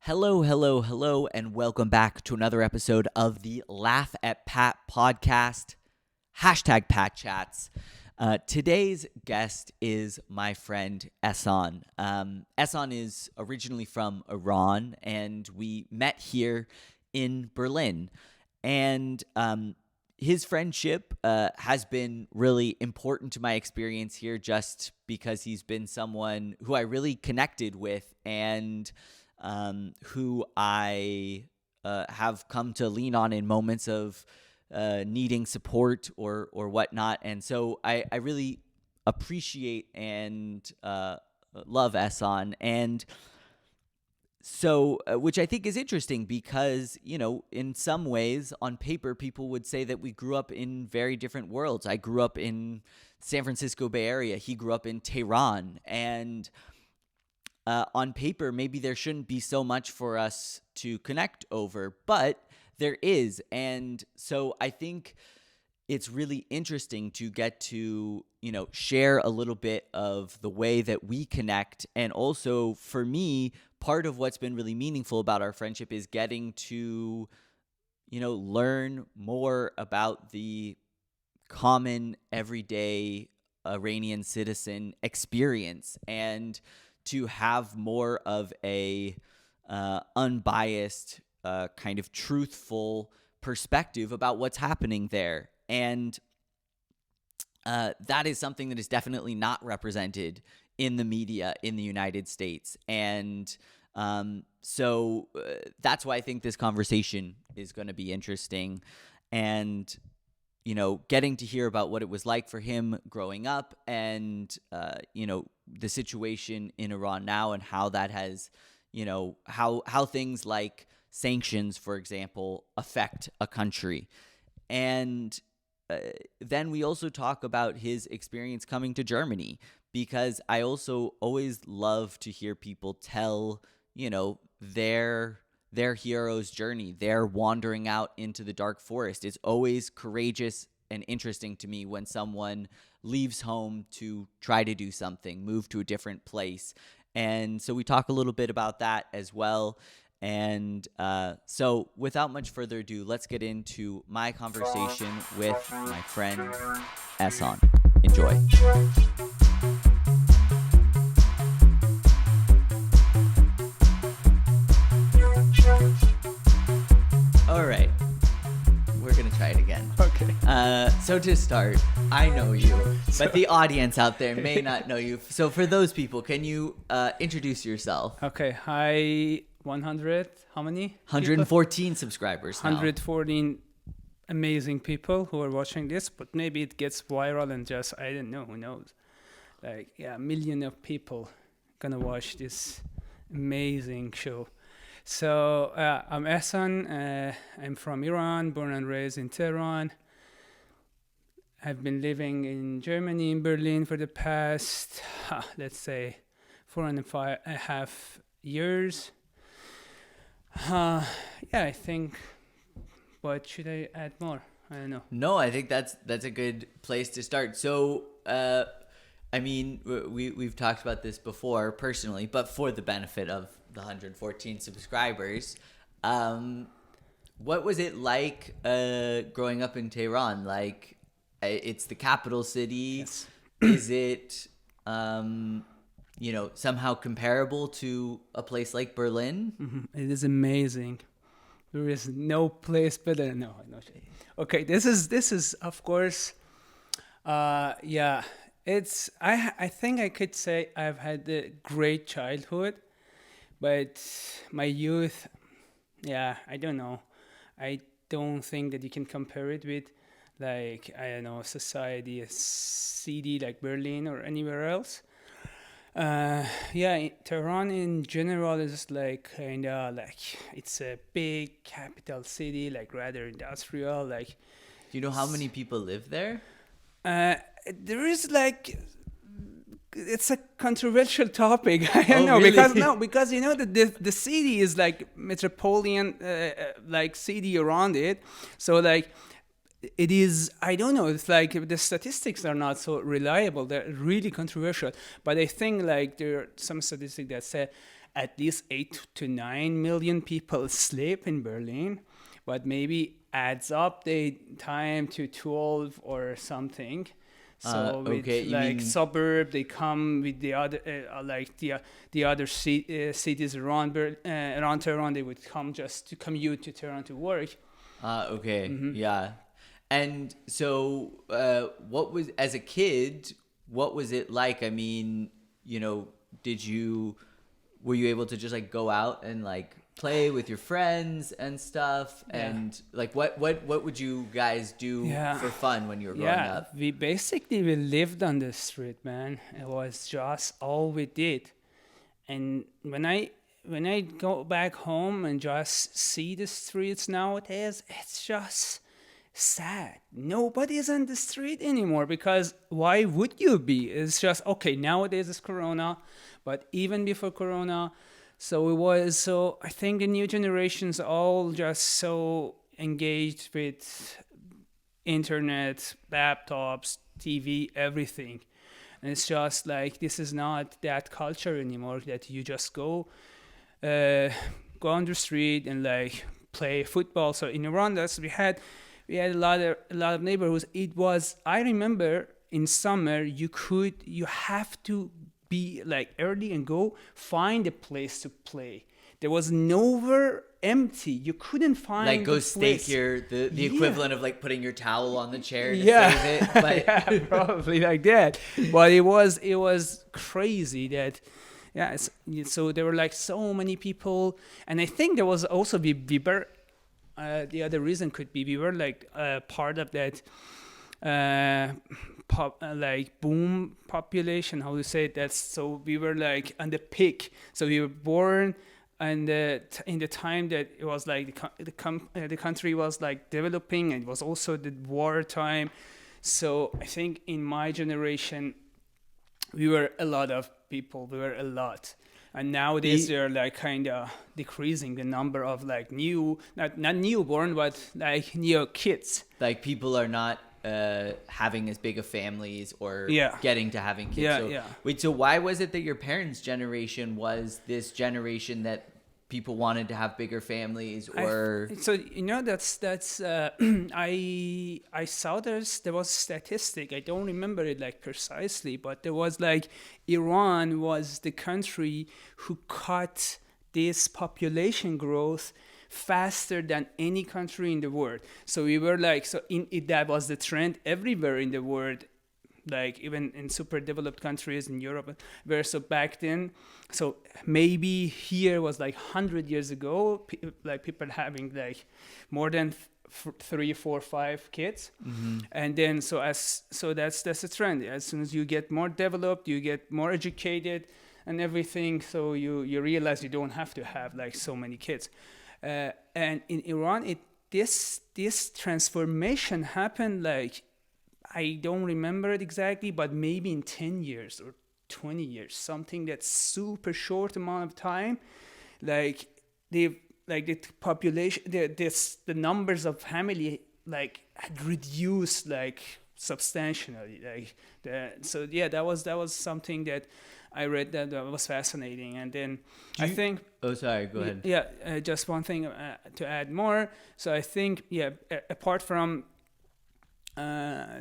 Hello, hello, hello, and welcome back to another episode of the Laugh at Pat podcast, hashtag Patchats. Today's guest is my friend Ehsan. Ehsan is originally from Iran, and we met here in Berlin. And his friendship has been really important to my experience here just because he's been someone who I really connected with and who I have come to lean on in moments of needing support or whatnot. And so I really appreciate and love Ehsan. And so, which I think is interesting because, you know, in some ways on paper, people would say that we grew up in very different worlds. I grew up in San Francisco Bay Area. He grew up in Tehran. And on paper, maybe there shouldn't be so much for us to connect over, but there is. And so I think it's really interesting to get to, you know, share a little bit of the way that we connect. And also for me, part of what's been really meaningful about our friendship is getting to, you know, learn more about the common everyday Iranian citizen experience and to have more of a unbiased, kind of truthful perspective about what's happening there. And that is something that is definitely not represented in the media in the United States. And so that's why I think this conversation is going to be interesting. And you know, getting to hear about what it was like for him growing up and, you know, the situation in Iran now and how that has, you know, how things like sanctions, for example, affect a country. And then we also talk about his experience coming to Germany, because I also always love to hear people tell, you know, their hero's journey, their wandering out into the dark forest. It's always courageous and interesting to me when someone leaves home to try to do something, move to a different place. And so we talk a little bit about that as well. And so without much further ado, let's get into my conversation with my friend Ehsan. Enjoy. All right, we're going to try it again. Okay. So to start, I know you, but the audience out there may not know you. So for those people, can you introduce yourself? Okay. Hi, 100. How many? 114 people? Subscribers now. 114 amazing people who are watching this, but maybe it gets viral and just, I don't know, who knows? Like, yeah, a million of people gonna watch this amazing show. So I'm Ehsan. I'm from Iran, born and raised in Tehran. I've been living in Germany, in Berlin for the past, let's say, 4.5 years. Yeah, I think. What should I add more? I don't know. No, I think that's a good place to start. So, I mean, we've talked about this before personally, but for the benefit of the 114 subscribers, what was it like growing up in Tehran? Like, it's the capital city. Yes. Is it, you know, somehow comparable to a place like Berlin? Mm-hmm. It is amazing. There is no place better. No. Okay, this is of course, yeah. It's I think I could say I've had a great childhood, but my youth, yeah, I don't know. I don't think that you can compare it with, like, I don't know, society, a city like Berlin or anywhere else. Yeah, Tehran in general is like kind of like, it's a big capital city, like rather industrial. Like, Do you know how many people live there? there is like, it's a controversial topic. I don't know, really? because you know the city is like metropolitan, like city around it. So like, it is, I don't know, it's like the statistics are not so reliable. They're really controversial. But I think like there are some statistics that say at least 8 to 9 million people sleep in Berlin, but maybe adds up the time to 12 or something. So with Okay, you like mean suburb, they come with the other like the other cities around Tehran. They would come just to commute to Tehran to work. okay, yeah. And so, what was as a kid? What was it like? I mean, were you able to just like go out and like play with your friends and stuff? Yeah. And like, what would you guys do Yeah. for fun when you were growing Yeah, up? we lived on the street, man. It was just all we did. And when I go back home and just see the streets nowadays, it's just sad. Nobody's on the street anymore because why would you be? It's just okay, nowadays it's Corona, but even before Corona, so I think the new generations all just so engaged with internet, laptops, TV, everything. And it's just like this is not that culture anymore that you just go on the street and like play football. So in Iran, we had a lot of neighborhoods. It was, I remember in summer you have to be like early and go find a place to play. There was nowhere empty. You couldn't find Like go a place. stake the equivalent of like putting your towel on the chair to Yeah. save it. But Yeah, probably like that. But it was crazy that so there were like so many people, and I think there was also we were the other reason could be we were like part of that like boom population, how to say it. That's so we were like on the peak. So we were born and in the time that it was like the country was like developing, and it was also the war time. So I think in my generation we were a lot of people. We were a lot. And nowadays they're like kind of decreasing the number of like not newborn, but like new kids. like people are not having as big of families or getting to having kids. Wait, so why was it that your parents' generation was this generation that people wanted to have bigger families? Or that's I saw there was statistic. I don't remember it like precisely, but there was like Iran was the country who cut this population growth faster than any country in the world. So we were like, that was the trend everywhere in the world, like even in super developed countries in Europe. Where so back then, so maybe here was like 100 years ago, like people having like more than 3, 4, 5 kids. And then so that's the trend. As soon as you get more developed, you get more educated and everything, so you realize you don't have to have like so many kids. And in Iran, this transformation happened like, I don't remember it exactly, but maybe in 10 years or 20 years, something that's super short amount of time. Like the population, the numbers of family like had reduced like substantially. Like that was something that I read that was fascinating. And then I think. Oh, sorry. Go ahead. Yeah, just one thing to add more. So I think apart from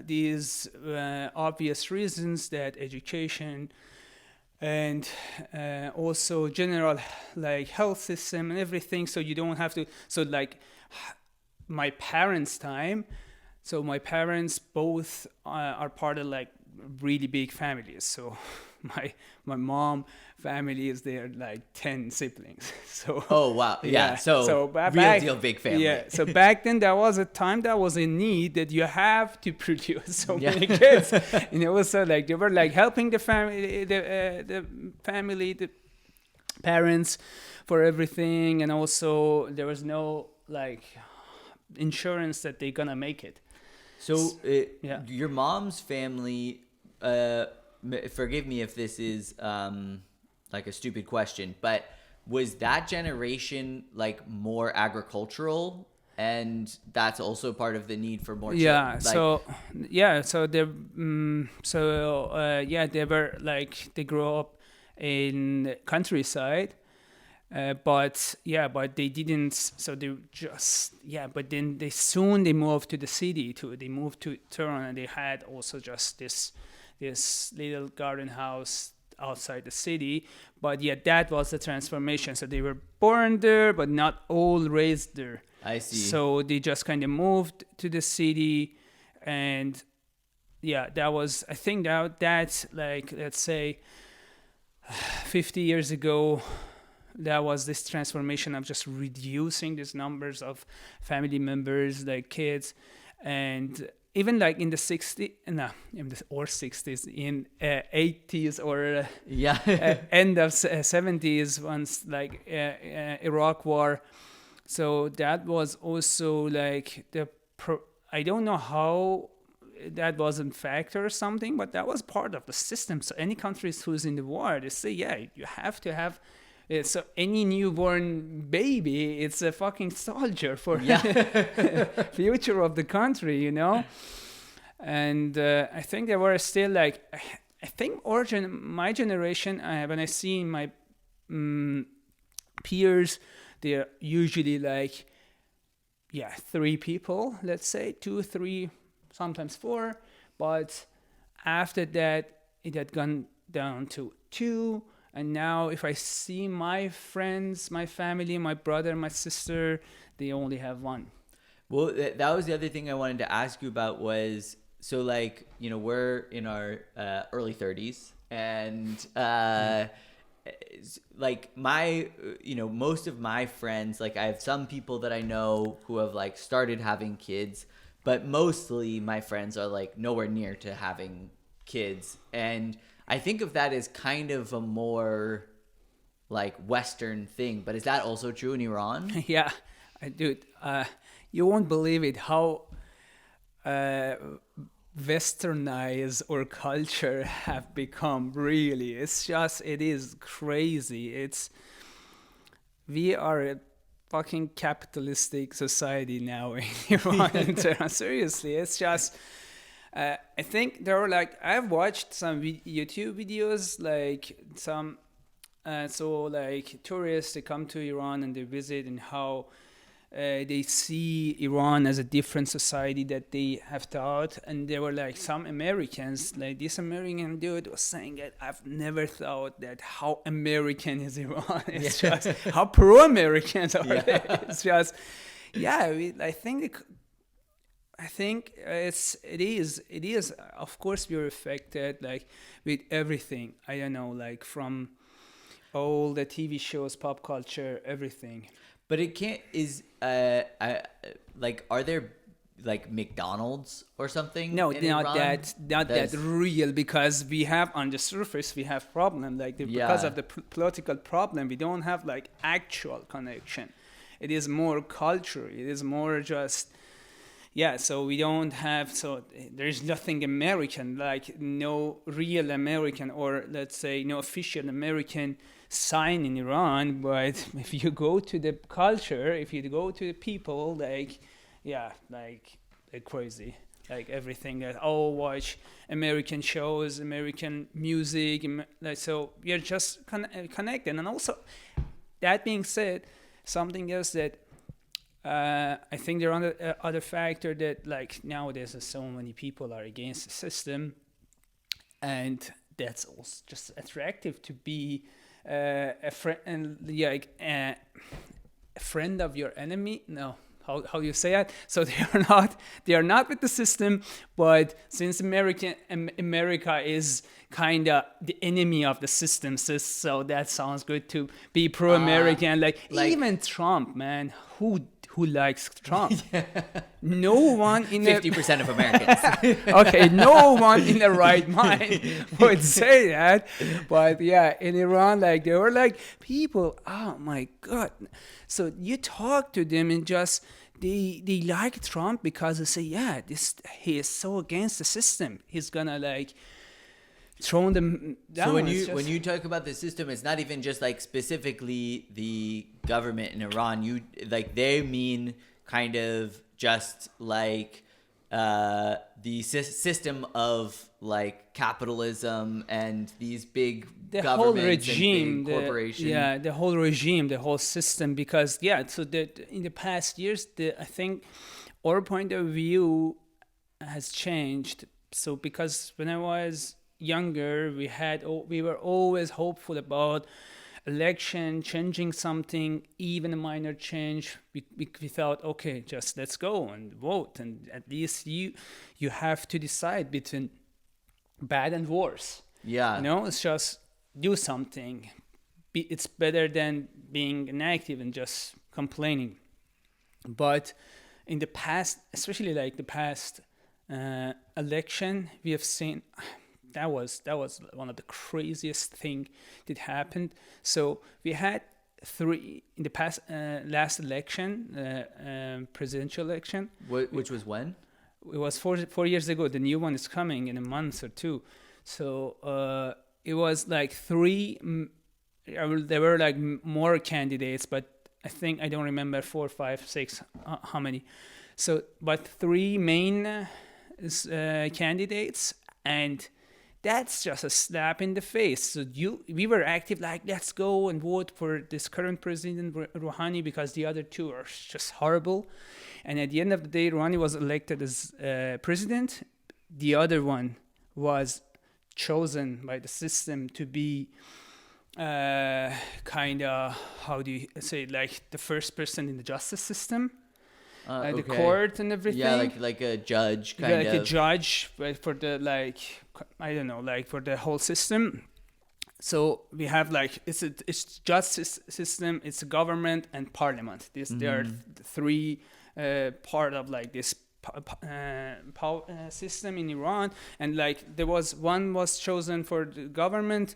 these obvious reasons that education and also general like health system and everything, so you don't have to, so like my parents' time, so my parents both are part of like really big families. So my mom family is there like 10 siblings. So oh wow, yeah. So real deal big family. Yeah. So back then there was a time that was a need that you have to produce so many kids, and it was so like they were like helping the family, the parents for everything, and also there was no like insurance that they're gonna make it. So your mom's family. Forgive me if this is like a stupid question, but was that generation like more agricultural, and that's also part of the need for more children? They were like, they grew up in the countryside, But they didn't. So they just But then they moved to the city. They moved to Tehran, and they had also just this little garden house outside the city. But that was the transformation. So they were born there, but not all raised there. I see. So they just kind of moved to the city, and that was, I think that's like, let's say 50 years ago. That was this transformation of just reducing these numbers of family members, like kids, and even like in the 60s, or 60s, in 80s or end of 70s, once like Iraq war. So that was also like I don't know how that was a factor or something, but that was part of the system. So any countries who's in the war, they say, you have to have. So any newborn baby, it's a fucking soldier for future of the country, And I think there were still like, I think my generation, when I see my peers, they're usually like, 3 people, let's say 2, 3, sometimes 4. But after that, it had gone down to 2. And now if I see my friends, my family, my brother, my sister, they only have 1. Well, that was the other thing I wanted to ask you about was, so like, we're in our early 30s, and like my, most of my friends, like I have some people that I know who have like started having kids, but mostly my friends are like nowhere near to having kids. And I think of that as kind of a more like Western thing, but is that also true in Iran? Yeah, dude, you won't believe it how westernized our culture have become. Really, it is crazy. We are a fucking capitalistic society now in Iran. Seriously, it's just. I think there were like, I've watched some YouTube videos, like some, so like tourists, they come to Iran and they visit, and how they see Iran as a different society that they have thought. And there were like some Americans, like this American dude was saying that I've never thought that how American is Iran. It's just how pro-Americans are they. It's just, I think it is. Of course, we're affected like with everything. I don't know, like from all the TV shows, pop culture, everything. But it can't like, are there like McDonald's or something? No, not that real, because we have on the surface we have problem because of the political problem. We don't have like actual connection. It is more culture. It is more just. So we don't have, so there's nothing American, like no real American, or let's say no official American sign in Iran. But if you go to the culture, if you go to the people, like they're crazy. Like everything that, watch American shows, American music, so we are just connected. And also, that being said, something else that I think there are other factor that like nowadays so many people are against the system, and that's also just attractive to be a friend, a friend of your enemy. No, how you say it? So they are not with the system, but since America is kind of the enemy of the system, so that sounds good to be pro-American. Like even Trump, man, who likes Trump? No one in 50% of Americans. Okay, no one in the right mind would say that. But in Iran, like there were like people, oh my God. So you talk to them and just they like Trump because they say, he is so against the system. He's gonna like thrown them down. So when you talk about the system, it's not even just like specifically the government in Iran. You like they mean kind of just like the system of like capitalism and these big the whole governments regime, and big corporations. the whole regime, the whole system. Because so that in the past years, I think our point of view has changed. So because when I was younger, we were always hopeful about election changing something, even a minor change. We thought, okay, just let's go and vote, and at least you have to decide between bad and worse. Yeah, It's just do something. It's better than being inactive and just complaining. But in the past, especially like the past election, we have seen that was one of the craziest thing that happened. So we had three in the past last election, presidential election. Which was when? It was 4 years ago. The new one is coming in a month or two. So it was like there were like more candidates, but I don't remember 4, 5, 6 how many. So but three main candidates, and that's just a slap in the face. So we were active, like, let's go and vote for this current president Rouhani because the other two are just horrible. And at the end of the day, Rouhani was elected as president. The other one was chosen by the system to be kind of, how do you say, like the first person in the justice system. Okay. The court and everything. Yeah, like a judge, kind of. Like a judge, but for the, like, I don't know, like for the whole system. So we have like, it's justice system, it's a government and parliament. There are three part of like this system in Iran. And like one was chosen for the government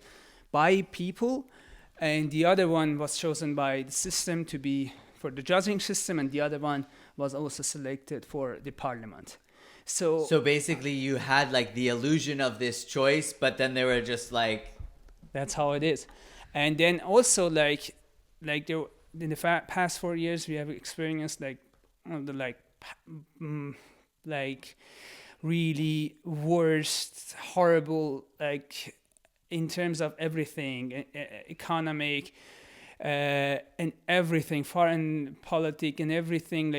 by people, and the other one was chosen by the system to be for the judging system, and the other one was also selected for the parliament. So basically you had like the illusion of this choice, but then they were just like, that's how it is. And then also like there, in the past 4 years, we have experienced like like really worst, horrible, like in terms of everything, economic, and everything, foreign politics and everything,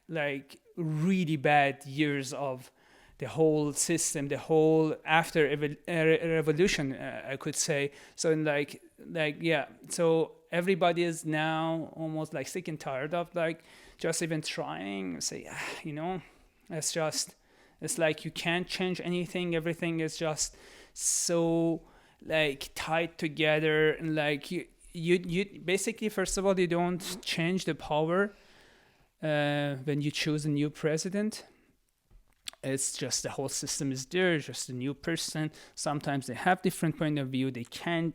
like really bad years of the whole system, the whole after revolution, I could say. So like yeah, so everybody is now almost like sick and tired of like just even trying. Say, it's like you can't change anything. Everything is just so like tied together, and like you basically, first of all, you don't change the power when you choose a new president. It's just the whole system is there, just a new person. Sometimes they have different point of view. They can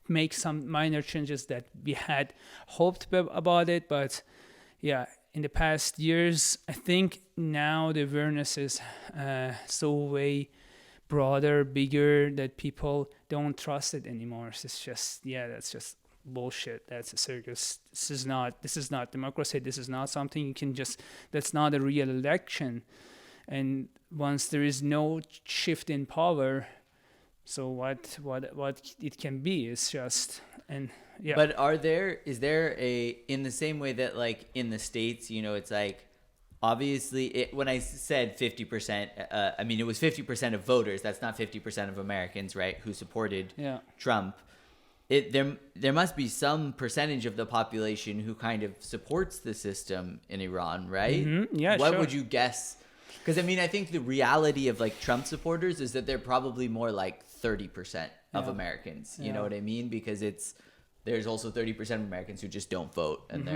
make some minor changes that we had hoped about it. But yeah, in the past years, I think now the awareness is so way broader, bigger, that people don't trust it anymore. It's just, that's just bullshit. That's a circus. This is not democracy. This is not something you can just, that's not a real election. And once there is no shift in power, so what it can be is just, and yeah. But is there in the same way that like in the States, it's like, obviously when I said 50%, I mean, it was 50% of voters. That's not 50% of Americans, right, who supported Trump. There must be some percentage of the population who kind of supports the system in Iran, right? Mm-hmm. Yeah, what sure. Would you guess? Because I mean, I think the reality of like Trump supporters is that they're probably more like 30% of Americans. You know what I mean? Because there's also 30% of Americans who just don't vote, and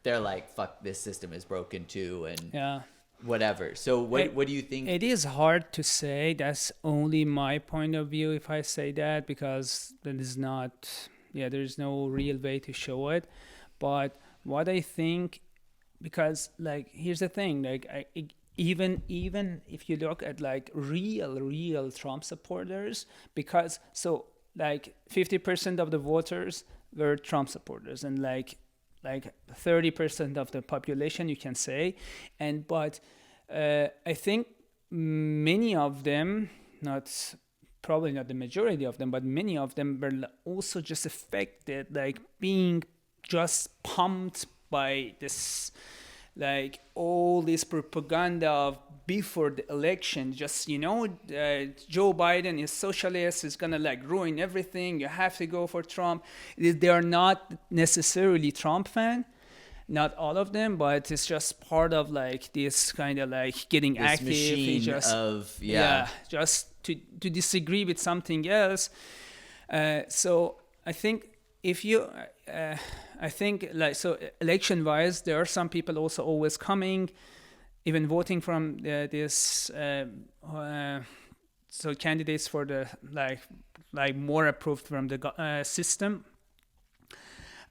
they're like, fuck, this system is broken too, and whatever. So what do you think? It is hard to say. That's only my point of view if I say that, because that is not, there's no real way to show it. But what I think, because like, here's the thing, like even if you look at like real Trump supporters, because so like 50% of the voters were Trump supporters, and like 30% of the population, you can say, but I think many of them, not probably not the majority of them, but many of them were also just affected, like being just pumped by this, like all this propaganda of before the election. Just Joe Biden is socialist, is gonna like ruin everything. You have to go for Trump. They are not necessarily Trump fan, not all of them, but it's just part of like this kind of like getting This active. machine Just, of just to disagree with something else. So I think if you, I think like so election wise, there are some people also always coming, even voting from this. So candidates for the like more approved from the system.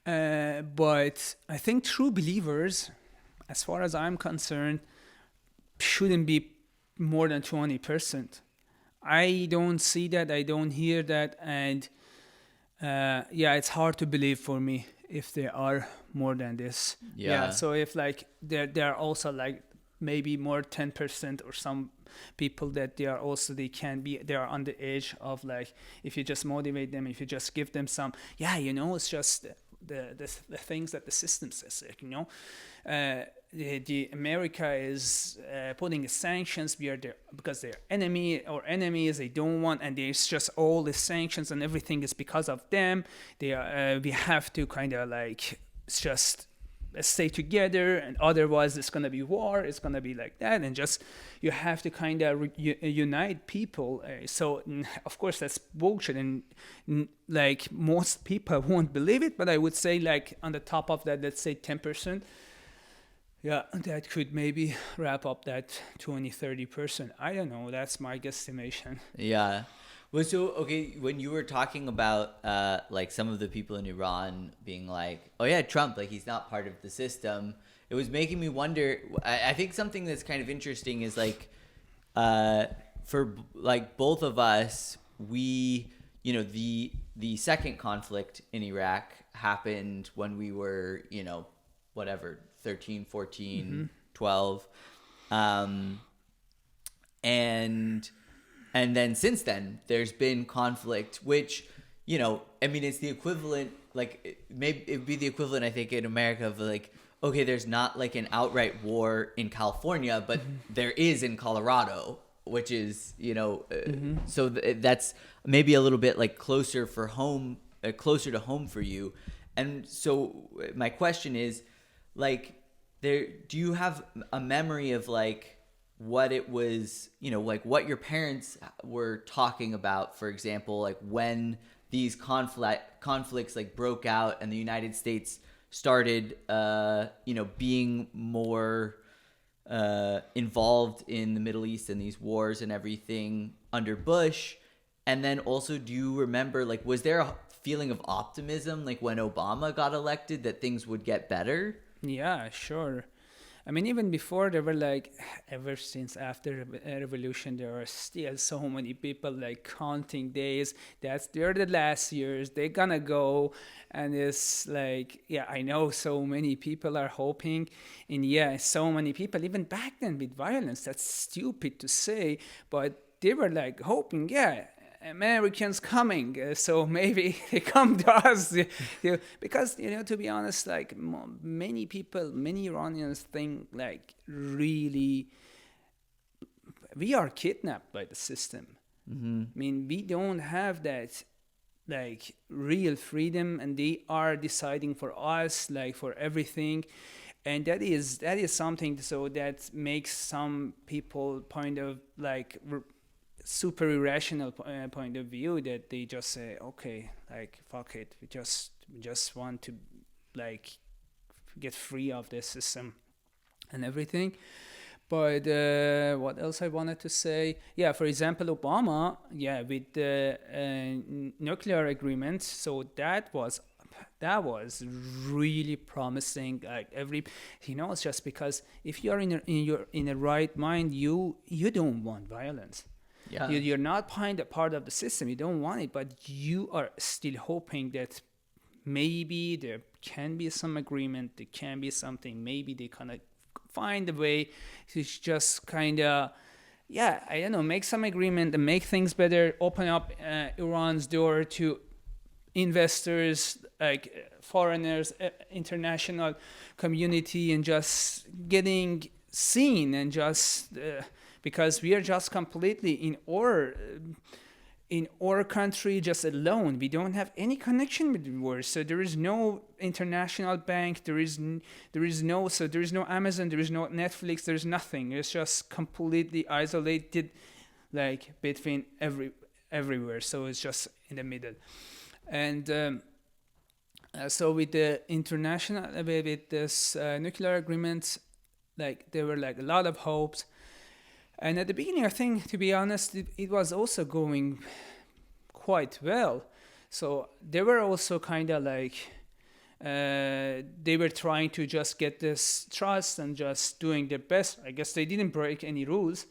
But I think true believers, as far as I'm concerned, shouldn't be more than 20%. I don't see that, I don't hear that, and it's hard to believe for me if they are more than this. Yeah. So if like there are also like maybe more 10% or some people that they are on the edge of like, if you just motivate them, if you just give them some, it's just the things that the system says, the America is putting sanctions because they're enemies they don't want, and there's just all the sanctions and everything is because of them. We have to kind of like just stay together, and otherwise it's going to be war, it's going to be like that, and just you have to kind of unite people. So of course that's bullshit, and like most people won't believe it, but I would say like on the top of that, let's say 10%, that could maybe wrap up that 20-30%. I don't know, that's my guesstimation. Well, so okay, when you were talking about like some of the people in Iran being like, oh yeah, Trump, like he's not part of the system, it was making me wonder. I think something that's kind of interesting is like for like both of us, we, the second conflict in Iraq happened when we were, whatever, 13, 14, 12. And then since then, there's been conflict, which, it's the equivalent, like, maybe it'd be the equivalent, I think, in America of like, okay, there's not like an outright war in California, but there is in Colorado, which is, so that's maybe a little bit like closer to home for you. And so my question is, like, do you have a memory of like, what it was, like what your parents were talking about, for example, like when these conflicts like broke out and the United States started, being more involved in the Middle East and these wars and everything under Bush? And then also, do you remember, like, was there a feeling of optimism, like when Obama got elected, that things would get better? Yeah, sure. I mean, even before, there were like, ever since after revolution, there are still so many people like counting days. They're the last years, they're gonna go. And it's like, I know so many people are hoping. And so many people, even back then with violence, that's stupid to say, but they were like hoping, Americans coming, so maybe they come to us, because to be honest, like many Iranians think like really we are kidnapped by the system. I mean, we don't have that like real freedom, and they are deciding for us, like for everything. And that is something so that makes some people point of like super irrational point of view, that they just say, okay, like fuck it, we just want to like get free of this system and everything. But what else I wanted to say? For example, Obama, with the nuclear agreement. So that was really promising. Like it's just because if you are in a right mind, you don't want violence. You're not part of the system. You don't want it, but you are still hoping that maybe there can be some agreement. There can be something. Maybe they kind of find a way to just kind of, yeah, I don't know, make some agreement and make things better, open up Iran's door to investors, like foreigners, international community, and just getting seen, and just because we are just completely in our country just alone. We don't have any connection with the world. So there is no international bank. There is no Amazon. There is no Netflix. There is nothing. It's just completely isolated, like between everywhere. So it's just in the middle. And so with the international, with this nuclear agreement, like there were like a lot of hopes. And at the beginning, I think, to be honest, it was also going quite well. So they were also kind of like, they were trying to just get this trust and just doing their best. I guess they didn't break any rules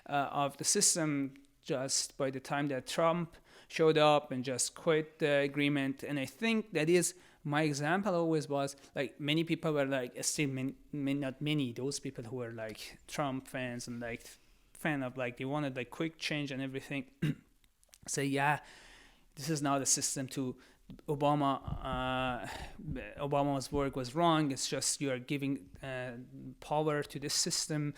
of the system just by the time that Trump showed up and just quit the agreement. And I think that is my example always was, like, many people were like, still not many, those people who were like Trump fans and like fan of, like, they wanted like quick change and everything, say, yeah, this is not a system to Obama's work was wrong. It's just you are giving power to this system,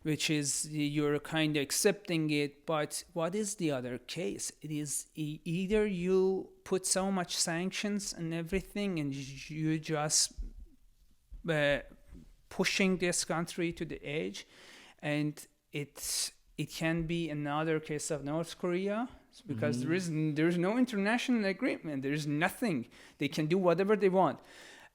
which is you're kind of accepting it. But what is the other case? It is either you put so much sanctions and everything, and you just pushing this country to the edge, and it can be another case of North Korea, because there is no international agreement. There is nothing. They can do whatever they want.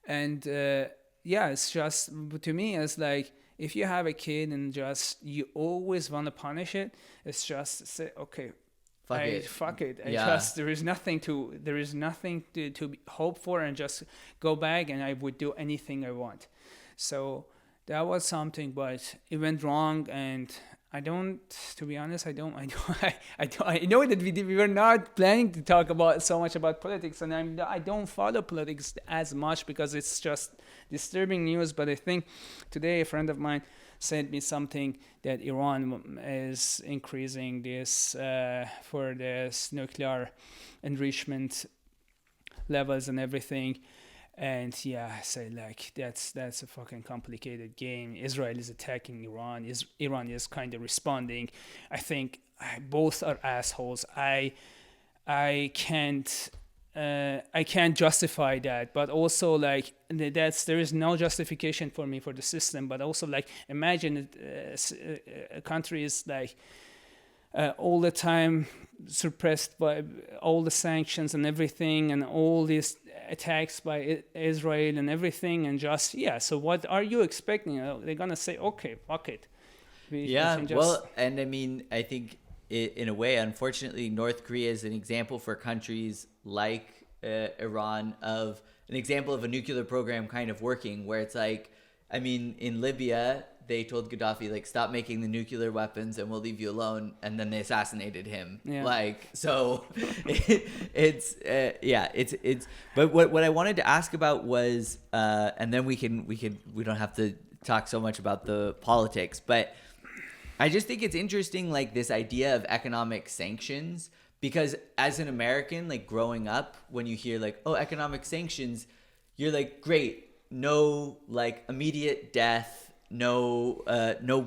And it's just, to me, it's like, if you have a kid and just you always want to punish it, it's just say, okay, fuck it. There is nothing to hope for, and just go back, and I would do anything I want. So that was something, but it went wrong. And I know that we were not planning to talk so much about politics, and I don't follow politics as much because it's just disturbing news. But I think today a friend of mine sent me something that Iran is increasing this for this nuclear enrichment levels and everything. And yeah, I say, like, that's a fucking complicated game. Israel is attacking Iran. Iran is kind of responding. I think both are assholes. I can't justify that, but also, like, there is no justification for me for the system. But also, like, imagine a country is like all the time suppressed by all the sanctions and everything, and all these attacks by Israel and everything, and just, so what are you expecting? They're gonna say, okay, fuck it. Well, and I mean, I think in a way, unfortunately, North Korea is an example for countries like Iran of an example of a nuclear program kind of working, where it's like, I mean, in Libya, they told Gaddafi, like, stop making the nuclear weapons and we'll leave you alone, and then they assassinated him. Like, so but what I wanted to ask about was and then we don't have to talk so much about the politics, but I just think it's interesting, like, this idea of economic sanctions, because as an American, like, growing up, when you hear, like, oh, economic sanctions, you're like, great, no, like, immediate death, no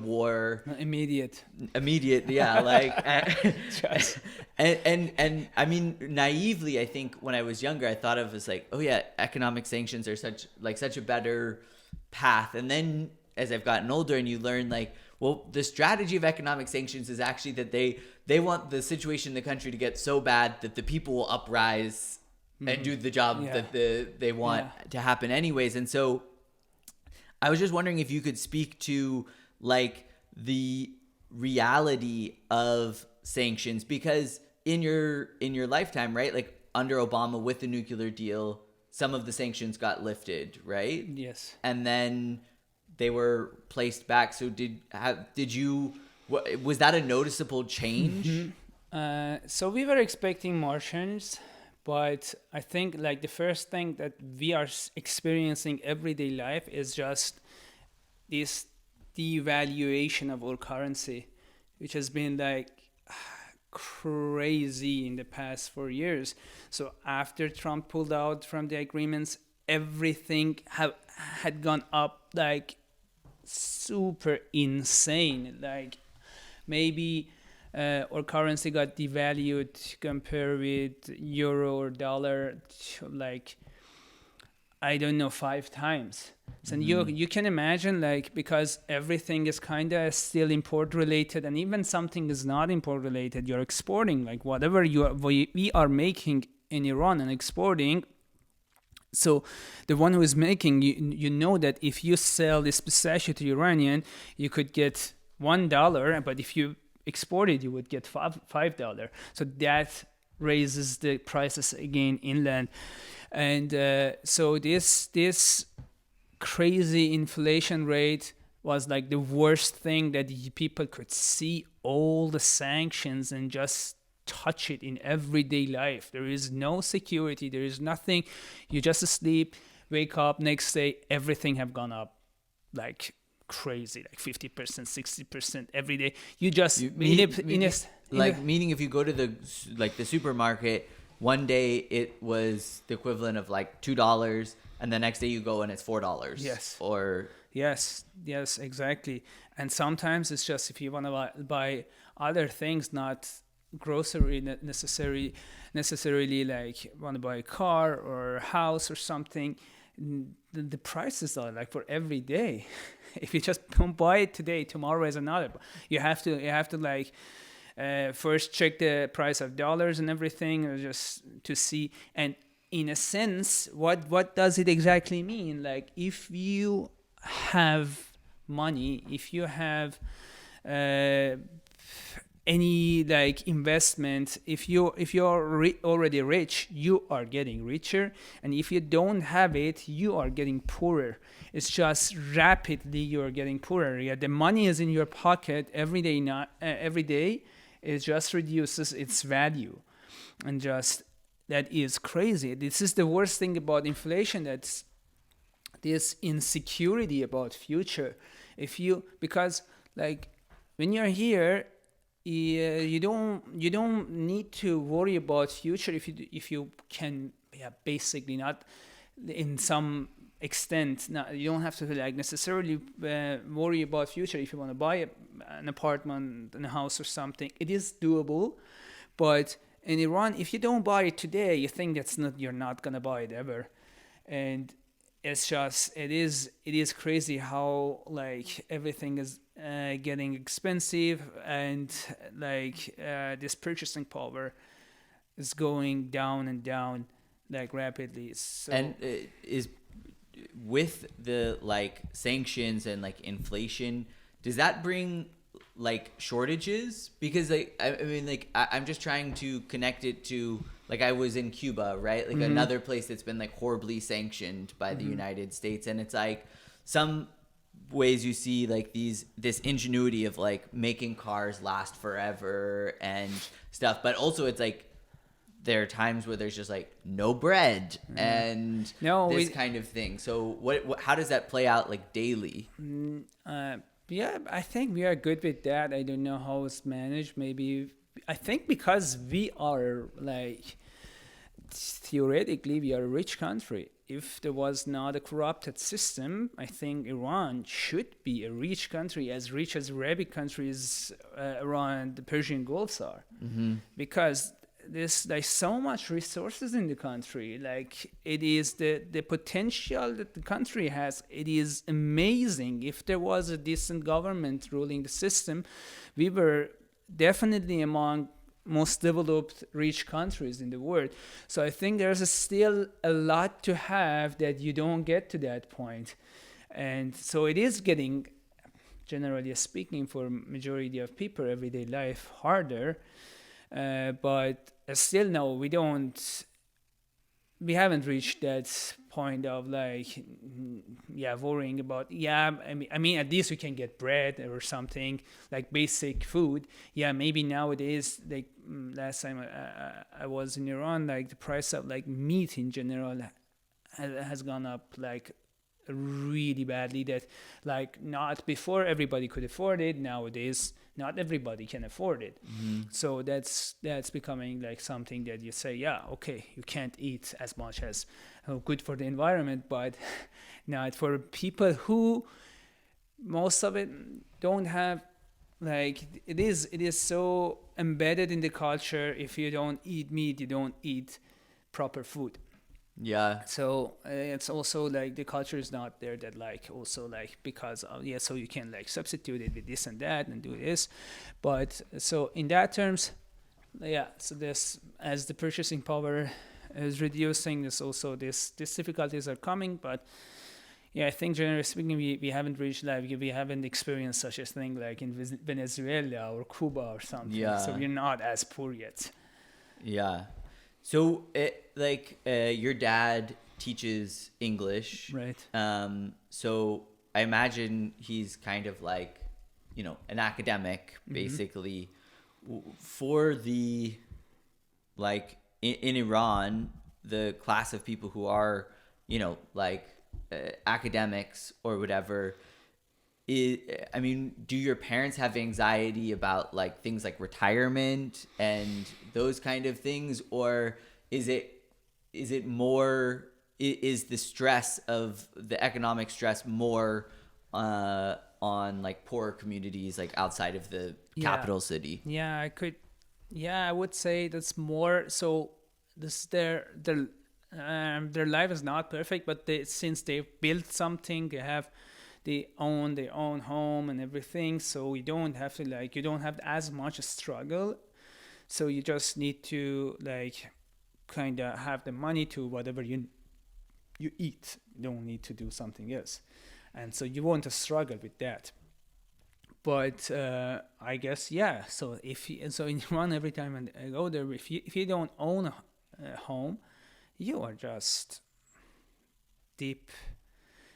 war, immediate, yeah, like, and I mean, naively, I think when I was younger, I thought of as like, oh yeah, economic sanctions are such a better path. And then as I've gotten older, and you learn, like, well, the strategy of economic sanctions is actually that they want the situation in the country to get so bad that the people will uprise and do the job that they want to happen anyways. And so I was just wondering if you could speak to, like, the reality of sanctions, because in your lifetime, right, like under Obama with the nuclear deal, some of the sanctions got lifted, right? Yes. And then they were placed back. So was that a noticeable change? So we were expecting more change, but I think, like, the first thing that we are experiencing everyday life is just this devaluation of our currency, which has been like crazy in the past 4 years. So after Trump pulled out from the agreements, everything had gone up like super insane. Like maybe our currency got devalued compared with euro or dollar, like I don't know, 5 times. So you can imagine, like, because everything is kind of still import related, and even something is not import related, you're exporting, like whatever we are making in Iran and exporting. So the one who is making, you know that if you sell this pistachio to Iranian, you could get $1, but if you export it, you would get $5. So that raises the prices again inland. And so this crazy inflation rate was like the worst thing that people could see, all the sanctions and just touch it in everyday life. There is no security, there is nothing. You just sleep, wake up, next day, everything have gone up like crazy, like 50%, 60% every day. You just meaning if you go to the supermarket, one day it was the equivalent of like $2, and the next day you go and it's $4. Yes. Or yes, exactly. And sometimes it's just if you want to buy other things, not grocery necessarily, like want to buy a car or a house or something, the prices are like for every day. If you just don't buy it today, tomorrow is another. You have to like first check the price of dollars and everything, just to see. And in a sense, what does it exactly mean? Like if you have money, if you have any like investment, if you're already rich, you are getting richer, and if you don't have it, you are getting poorer. It's just rapidly you are getting poorer. Yeah, the money is in your pocket every day. Not every day, it just reduces its value, and just that is crazy. This is the worst thing about inflation. That's this insecurity about future. Because like when you're here, you don't need to worry about future if you can, basically, not in some extent. You don't have to like necessarily worry about future if you want to buy an apartment and a house or something. It is doable, but in Iran, if you don't buy it today, you think you're not gonna buy it ever. And it's just it is crazy how like everything is getting expensive, and like this purchasing power is going down and down like rapidly. So, and is with the like sanctions and like inflation, does that bring like shortages? Because like I mean, like I'm just trying to connect it to, like, I was in Cuba, right? Like another place that's been like horribly sanctioned by the United States, and it's like some ways you see like this ingenuity of like making cars last forever and stuff, but also it's like there are times where there's just like no bread and this kind of thing. So what how does that play out like daily? Yeah, I think we are good with that. I don't know how it's managed. Maybe I think because we are like theoretically we are a rich country. If there was not a corrupted system, I think Iran should be a rich country as Arabic countries around the Persian Gulf are, because there's so much resources in the country. Like it is the potential that the country has. It is amazing. If there was a decent government ruling the system, we were definitely among most developed rich countries in the world. So I think there's still a lot to have that you don't get to that point. And so it is getting, generally speaking, for majority of people, everyday life harder. But still, no, we haven't reached that point of like, worrying about, I mean, at least we can get bread or something, like basic food. Yeah, maybe nowadays, like last time I was in Iran, like the price of like meat in general has gone up like really badly, that like not before everybody could afford it. Nowadays not everybody can afford it. So that's becoming like something that you say, yeah, okay, you can't eat as much as good for the environment, but not for people who most of it don't have, like it is so embedded in the culture. If you don't eat meat, you don't eat proper food. Yeah. So it's also like the culture is not there, that like also like because of, yeah, so you can like substitute it with this and that and do this. But so in that terms, yeah, so this, as the purchasing power is reducing, this also these difficulties are coming. But yeah, I think generally speaking, we haven't reached, like we haven't experienced such a thing like in Venezuela or Cuba or something. Yeah. So we're not as poor yet. Yeah. So, your dad teaches English, Right. So I imagine he's kind of like, an academic, basically. For the, like, in Iran, the class of people who are, academics or whatever, do your parents have anxiety about like things like retirement and those kind of things, or is it more, is the stress of the economic stress more on like poorer communities like outside of the capital city? Yeah, I would say that's more so. This their life is not perfect, but since they've built something, they own their own home and everything, so you don't have as much struggle. So you just need to like kind of have the money to whatever you eat. You don't need to do something else, and so you won't struggle with that. But I guess, yeah, so in Iran, every time I go there, if you don't own a home, you are just deep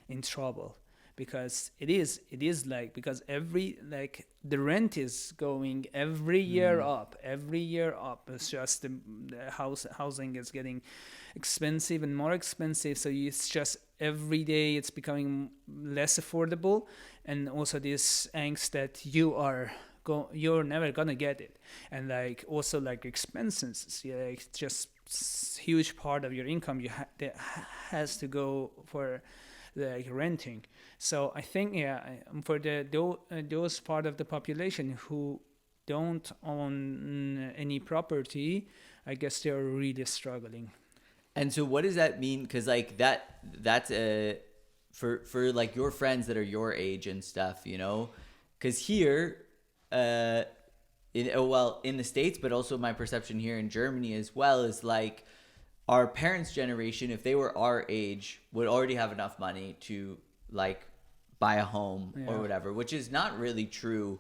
in trouble, because it is like, because every, like the rent is going every year up. It's just the housing is getting expensive and more expensive, so it's just every day it's becoming less affordable. And also this angst that you're never gonna get it, and like also like expenses, yeah, like just huge part of your income that has to go for like renting. So I think, yeah, for those part of the population who don't own any property, I guess they're really struggling. And so what does that mean? Because like that's for like your friends that are your age and stuff, because here, in the States, but also my perception here in Germany as well, is like our parents' generation, if they were our age, would already have enough money to like buy a home or whatever, which is not really true.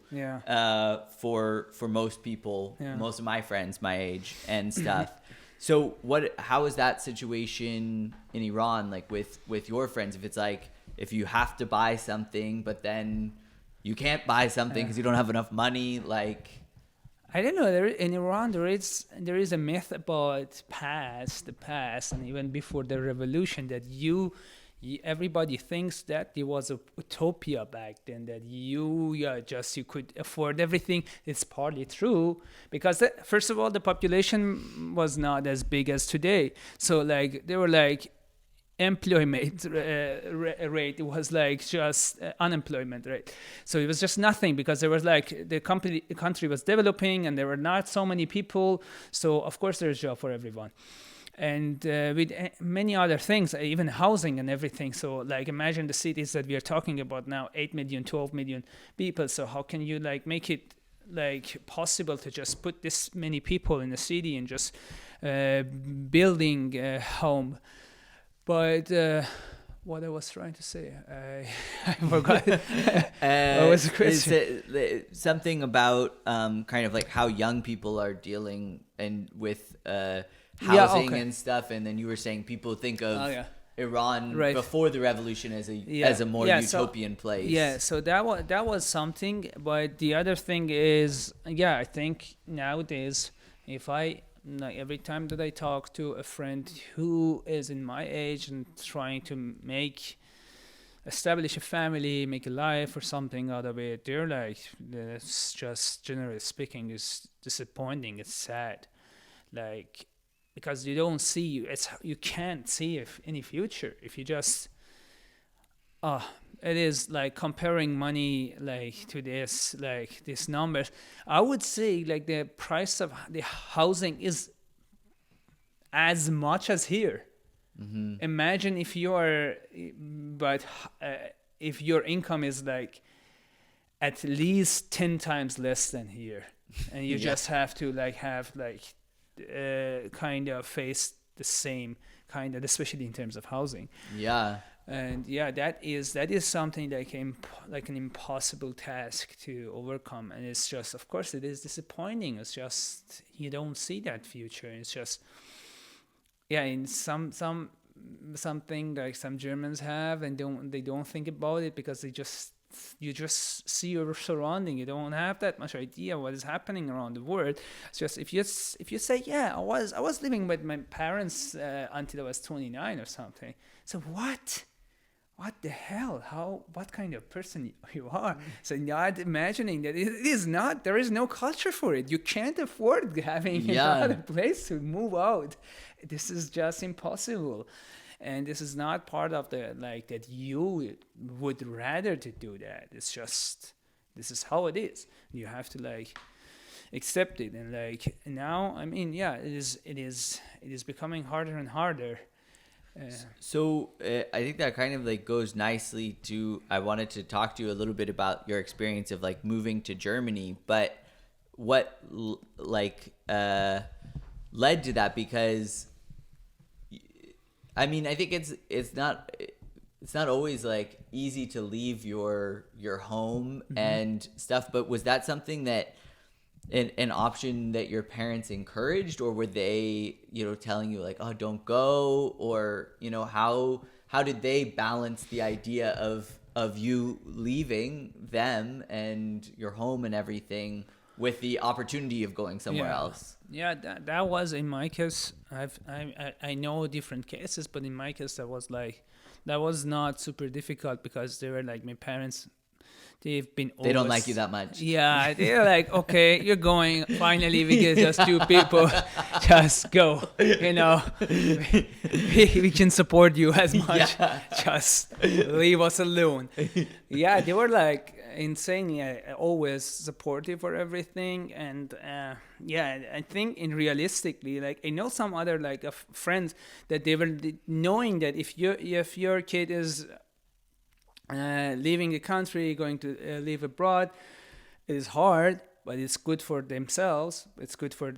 For most people, most of my friends my age and stuff. So how is that situation in Iran, like with your friends? If it's like, if you have to buy something, but then you can't buy something because you don't have enough money, like, I don't know. In Iran, there is a myth about the past, and even before the revolution, that everybody thinks that there was a utopia back then, that you could afford everything. It's partly true, because first of all, the population was not as big as today. So like they were like employment rate, it was like just unemployment rate, so it was just nothing, because there was like the country was developing and there were not so many people, so of course there's job for everyone. And with many other things, even housing and everything. So like imagine the cities that we are talking about now, 8 million, 12 million people. So how can you like make it like possible to just put this many people in a city and just building a home? But what I was trying to say, I forgot. What was the question? Something about kind of like how young people are dealing and with housing and stuff, and then you were saying people think of Iran before the revolution as a more utopian place. Yeah, so that was something. But the other thing is, I think nowadays, like every time that I talk to a friend who is in my age and trying to make establish a family, make a life or something out of it, they're like, it's just generally speaking, is disappointing. It's sad, like, because you don't see, you can't see if any future if you just it is like comparing money like to this, like these numbers. I would say like the price of the housing is as much as here. Imagine if you are, but if your income is like at least 10 times less than here, and you just have to like have like kind of face the same kind of, especially in terms of housing. Yeah. And yeah, that is something like like an impossible task to overcome. And it's just, of course, it is disappointing. It's just you don't see that future. It's just, yeah, in something like some Germans have, and they don't think about it because you just see your surrounding. You don't have that much idea what is happening around the world. It's just if you say, yeah, I was living with my parents until I was 29 or something. So what the hell? What kind of person you are? So not imagining that it is not, there is no culture for it. You can't afford having another place to move out. This is just impossible. And this is not part of the, like, that you would rather to do that. It's just, this is how it is. You have to like accept it. And like now, I mean, yeah, it is becoming harder and harder. So I think that kind of like goes nicely to, I wanted to talk to you a little bit about your experience of like moving to Germany, but what led to that? Because I mean, I think it's not always like easy to leave your home and stuff, but was that something that an option that your parents encouraged, or were they, telling you like, oh, don't go, or, how did they balance the idea of you leaving them and your home and everything with the opportunity of going somewhere else? Yeah, that was in my case. I know different cases, but in my case, that was not super difficult because they were like my parents. They don't like you that much. Yeah, they're like, okay, you're going. Finally, we get just two people. Just go. We can support you as much. Yeah. Just leave us alone. Yeah, they were like insanely always supportive for everything. And I think realistically, like I know some other like friends that they were knowing that if your kid is leaving the country, going to live abroad, it is hard, but it's good for themselves. It's good for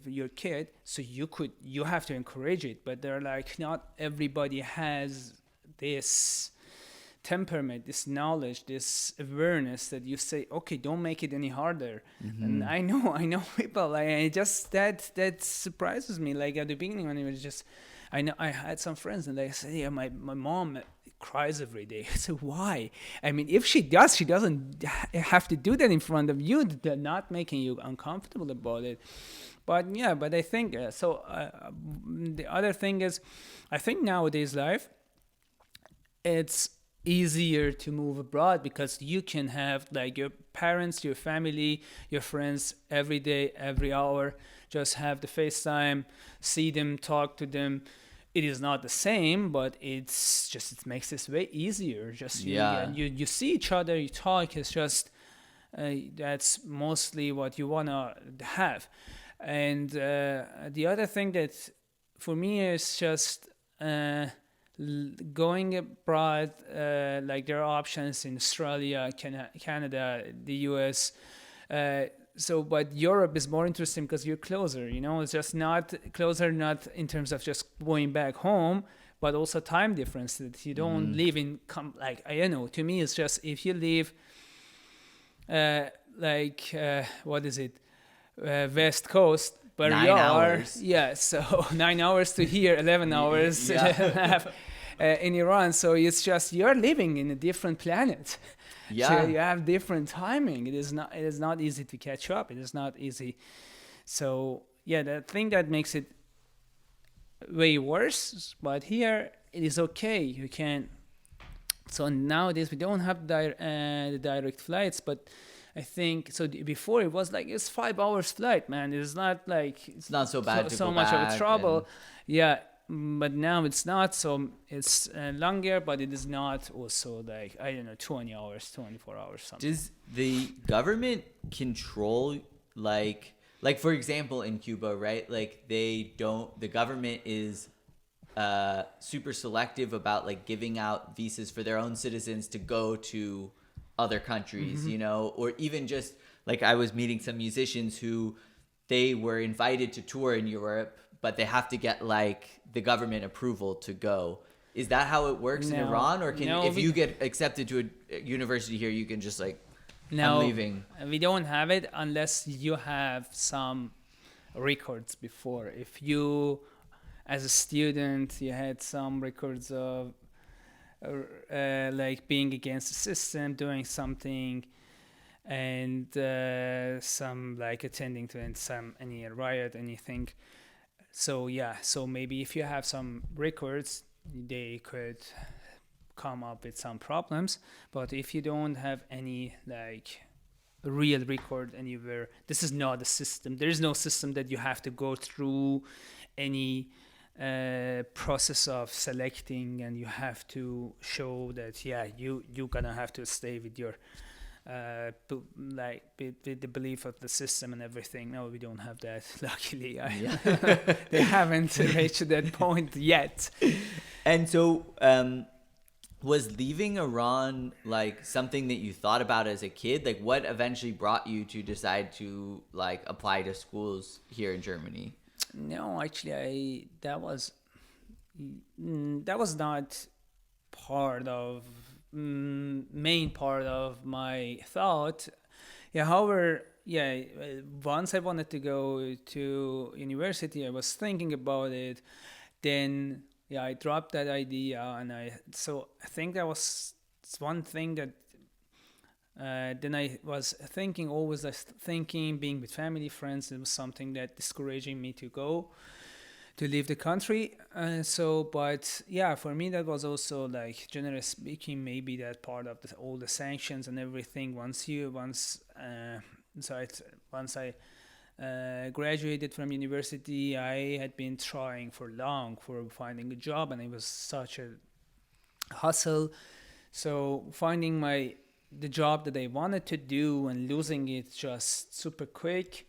your kid. So you have to encourage it. But they're like, not everybody has this temperament, this knowledge, this awareness that you say, okay, don't make it any harder. And I know people like that surprises me. Like at the beginning when it was just, I know I had some friends and they say, yeah, my mom cries every day. So why? I mean, if she doesn't have to do that in front of you. They're not making you uncomfortable about it. But I think the other thing is, I think nowadays life, it's easier to move abroad because you can have like your parents, your family, your friends every day, every hour. Just have the FaceTime, see them, talk to them. It is not the same, but it makes this way easier. Just you see each other, you talk. It's just that's mostly what you wanna have. And the other thing that for me is just going abroad. Like there are options in Australia, Canada, the US. But Europe is more interesting because you're closer, it's just not closer, not in terms of just going back home, but also time difference that you don't live in, to me, it's just if you leave, what is it? West Coast, where 9 you hours. are. Yeah, so 9 hours to here, 11 hours in Iran. So it's just, you're living in a different planet. Yeah. So you have different timing. It is not easy to catch up. It is not easy. So yeah, the thing that makes it way worse, but here it is okay. You can So nowadays we don't have the direct flights, but I think so. Before it was like it's 5 hours flight, man. It's not like It's not so bad to so go much of a back trouble. and- Yeah, but now it's not. So it's longer, but it is not also like I don't know, 20 hours, 24 hours, something. Does the government control like for example in Cuba, right? Like they don't. The government is super selective about like giving out visas for their own citizens to go to other countries, you know, or even just like I was meeting some musicians who they were invited to tour in Europe, but they have to get like the government approval to go. Is that how it works in No. Iran, or can No, if you get accepted to a university here, you can just like No, I'm leaving? we don't have it unless you have some records before. If you, as a student, you had some records of like being against the system, doing something, and some like attending to any riot, anything. So yeah, so maybe if you have some records, they could come up with some problems. But if you don't have any like real record anywhere, this is not a system. There is no system that you have to go through any process of selecting, and you have to show that you're gonna have to stay with your with the belief of the system and everything. No, we don't have that. Luckily, they haven't reached that point yet. And so, was leaving Iran like something that you thought about as a kid? Like, what eventually brought you to decide to like apply to schools here in Germany? No, actually, that was not part of main part of my thought. Yeah, however, once I wanted to go to university, I was thinking about it. Then I dropped that idea, and I think that was one thing that then I was thinking, always thinking, being with family, friends, it was something that discouraging me to leave the country. But yeah, for me that was also like, generally speaking, maybe that part of all the sanctions and everything. Once I graduated from university, I had been trying for long for finding a job, and it was such a hustle. So finding the job that I wanted to do and losing it just super quick,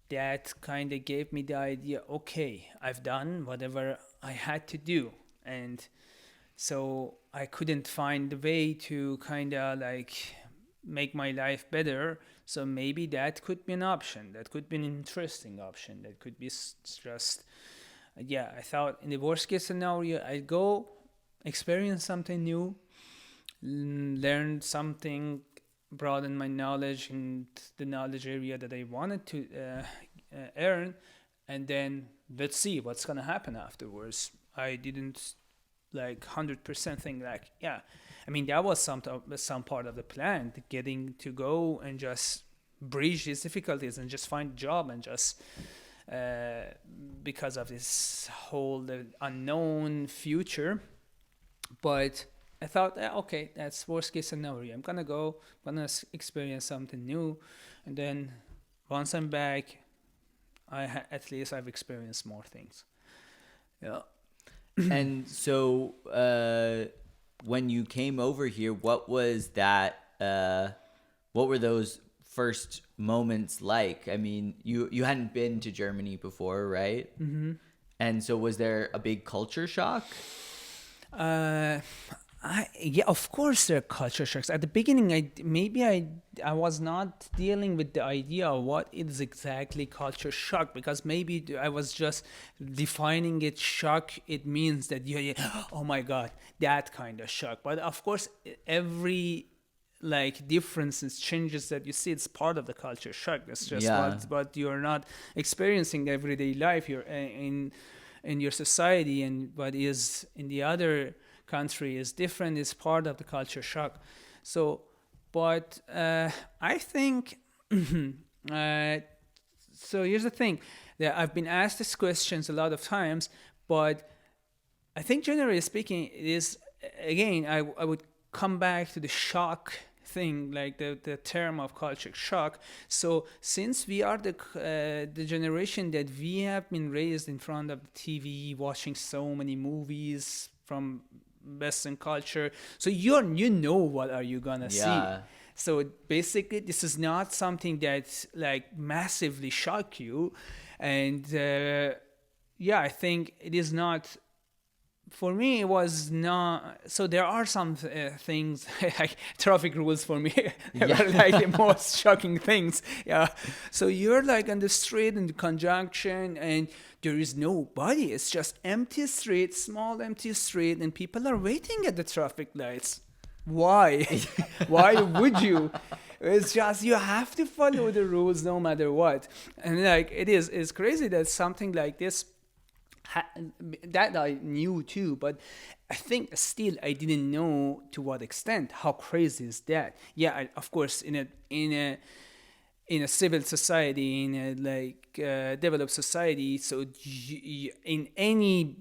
that kind of gave me the idea, okay, I've done whatever I had to do. And so I couldn't find a way to kind of like make my life better. So maybe that could be an option. That could be an interesting option. That could be just, I thought in the worst case scenario, I'd go experience something new, learn something, broaden my knowledge in the knowledge area that I wanted to earn, and then let's see what's gonna happen afterwards. I didn't like 100% think like, I mean, that was some part of the plan, getting to go and just bridge these difficulties and just find a job, and just because of this whole unknown future. But I thought, okay, that's worst case scenario. I'm gonna experience something new, and then once I'm back, at least I've experienced more things. Yeah. And so, when you came over here, what was that? What were those first moments like? I mean, you hadn't been to Germany before, right? Mm-hmm. And so, was there a big culture shock? Of course there are culture shocks. At the beginning, I was not dealing with the idea of what is exactly culture shock, because maybe I was just defining it. Shock, it means that oh my god, that kind of shock. But of course, every like differences, changes that you see, it's part of the culture shock. That's just what you're not experiencing everyday life. You're in your society, and what is in the other country is different, is part of the culture shock. So, but I think so here's the thing, that I've been asked these questions a lot of times, but I think generally speaking, it is, again, I would come back to the shock thing, like the term of culture shock. So since we are the generation that we have been raised in front of the TV, watching so many movies from Western culture, so you know what are you gonna see. So basically, this is not something that like massively shock you, and I think it is not. For me, it was not. So there are some things like traffic rules for me were like the most shocking things. Yeah. So you're like on the street in the conjunction, and there is nobody. It's just empty street, small empty street, and people are waiting at the traffic lights. Why? Why would you? It's just you have to follow the rules no matter what. And like it's crazy that something like this that I knew too, but I think still I didn't know to what extent. How crazy is that? Yeah, of course, in a civil society, in a developed society, so in any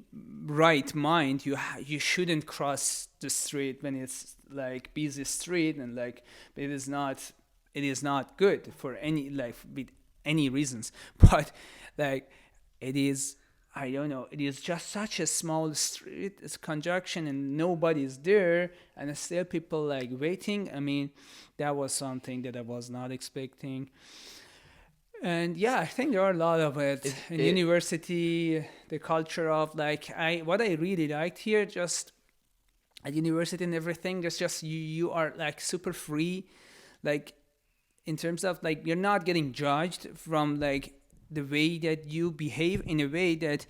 right mind, you shouldn't cross the street when it's like busy street, and like it is not good for any with any reasons. But like it is. I don't know. It is just such a small street, it's conjunction, and nobody's there, and still people like waiting. I mean, that was something that I was not expecting. And I think there are a lot of it in university. The culture of what I really liked here, just at university and everything. There's just you are like super free, like in terms of like you're not getting judged from like the way that you behave, in a way that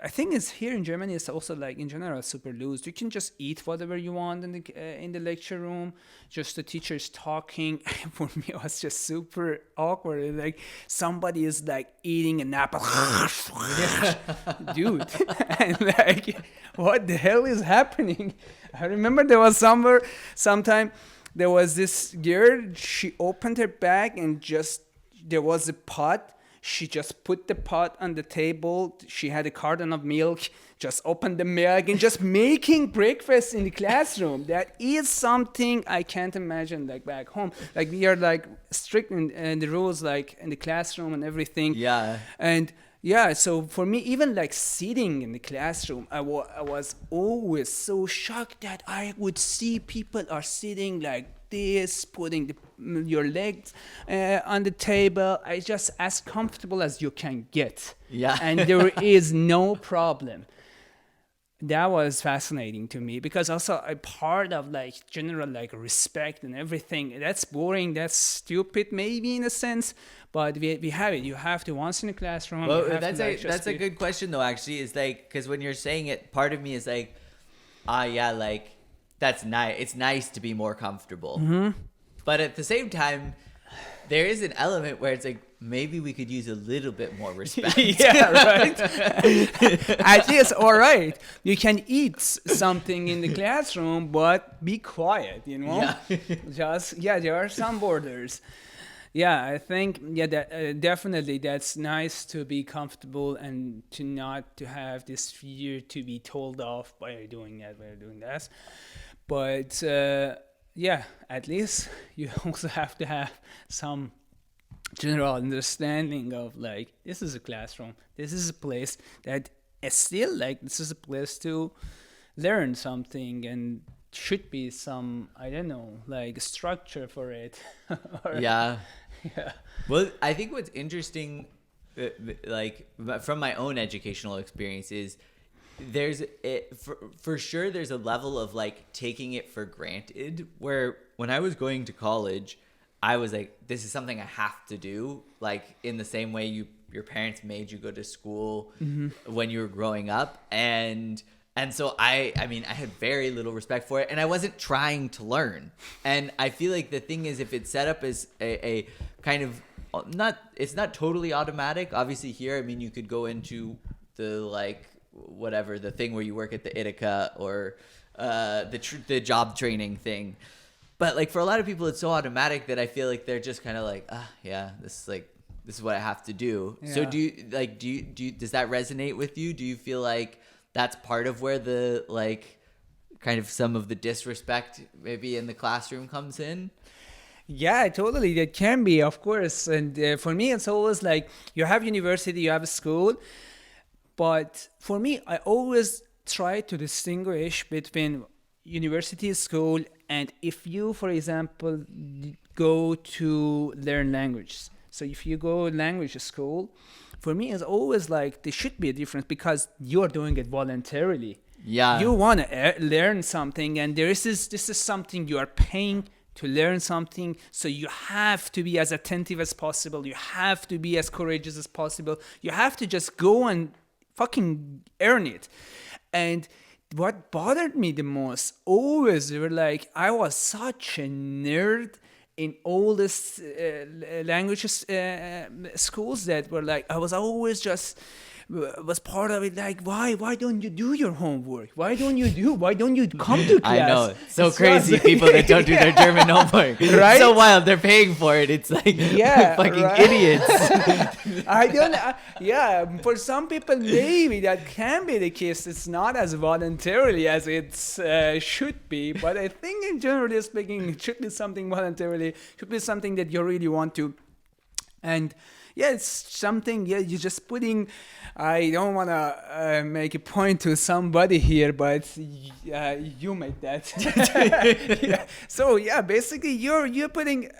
I think is here in Germany. It's also like in general super loose. You can just eat whatever you want in the lecture room. Just the teacher is talking. For me, it was just super awkward. Like somebody is like eating an apple, dude, and like what the hell is happening? I remember there was sometime there was this girl. She opened her bag and there was a pot. She just put the pot on the table. She had a carton of milk, just opened the milk and just making breakfast in the classroom. That is something I can't imagine like back home. Like we are like strict in the rules, like in the classroom and everything. Yeah. And so for me, even like sitting in the classroom, I was always so shocked that I would see people are sitting like this, putting your legs on the table. I just as comfortable as you can get. Yeah. And there is no problem. That was fascinating to me, because also a part of like general like respect and everything. That's boring. That's stupid, maybe in a sense, but we have it. You have to once in a classroom. Well, that's a good question though. Actually, is like because when you're saying it, part of me is like, like that's nice. It's nice to be more comfortable, but at the same time, there is an element where it's like maybe we could use a little bit more respect. Yeah, right. At least, all right, you can eat something in the classroom, but be quiet, you know? Yeah. There are some borders. Yeah, I think, that definitely that's nice to be comfortable and to not to have this fear to be told off by doing that, by doing that. But, at least you also have to have some general understanding of like this is a classroom, this is a place that is still like this is a place to learn something, and should be some, I don't know, like structure for it. Yeah. Well, I think what's interesting, like from my own educational experience, is for sure there's a level of like taking it for granted, where when I was going to college, I was like, this is something I have to do, like in the same way your parents made you go to school when you were growing up. And so I mean, I had very little respect for it, and I wasn't trying to learn. And I feel like the thing is, if it's set up as a kind of it's not totally automatic. Obviously here, I mean, you could go into the like whatever, the thing where you work at the Ithaca or the job training thing. But like for a lot of people, it's so automatic that I feel like they're just kind of like, this is what I have to do. Yeah. So do you does that resonate with you? Do you feel like that's part of where the like kind of some of the disrespect maybe in the classroom comes in? Yeah, totally. That can be, of course. And for me, it's always like you have university, you have a school. But for me, I always try to distinguish between university, school, and if you, for example, go to learn languages. So if you go language school, for me, it's always like there should be a difference because you're doing it voluntarily. Yeah. You want to learn something, and this is something you are paying to learn something, so you have to be as attentive as possible. You have to be as courageous as possible. You have to just go and fucking earn it. And what bothered me the most always were like, I was such a nerd in all this languages schools that were like, I was always just was part of it, like, why don't you do your homework? Why don't you come to class? I know, so it's crazy people that don't do their German homework. Right? So wild, they're paying for it. It's like, yeah, fucking right? idiots. I don't yeah, for some people maybe that can be the case. It's not as voluntarily as it should be, but I think in generally speaking, it should be something voluntarily, should be something that you really want to. And yeah, it's something, yeah, you're just putting, I don't want to make a point to somebody here, but you made that. Yeah. So yeah, basically you're putting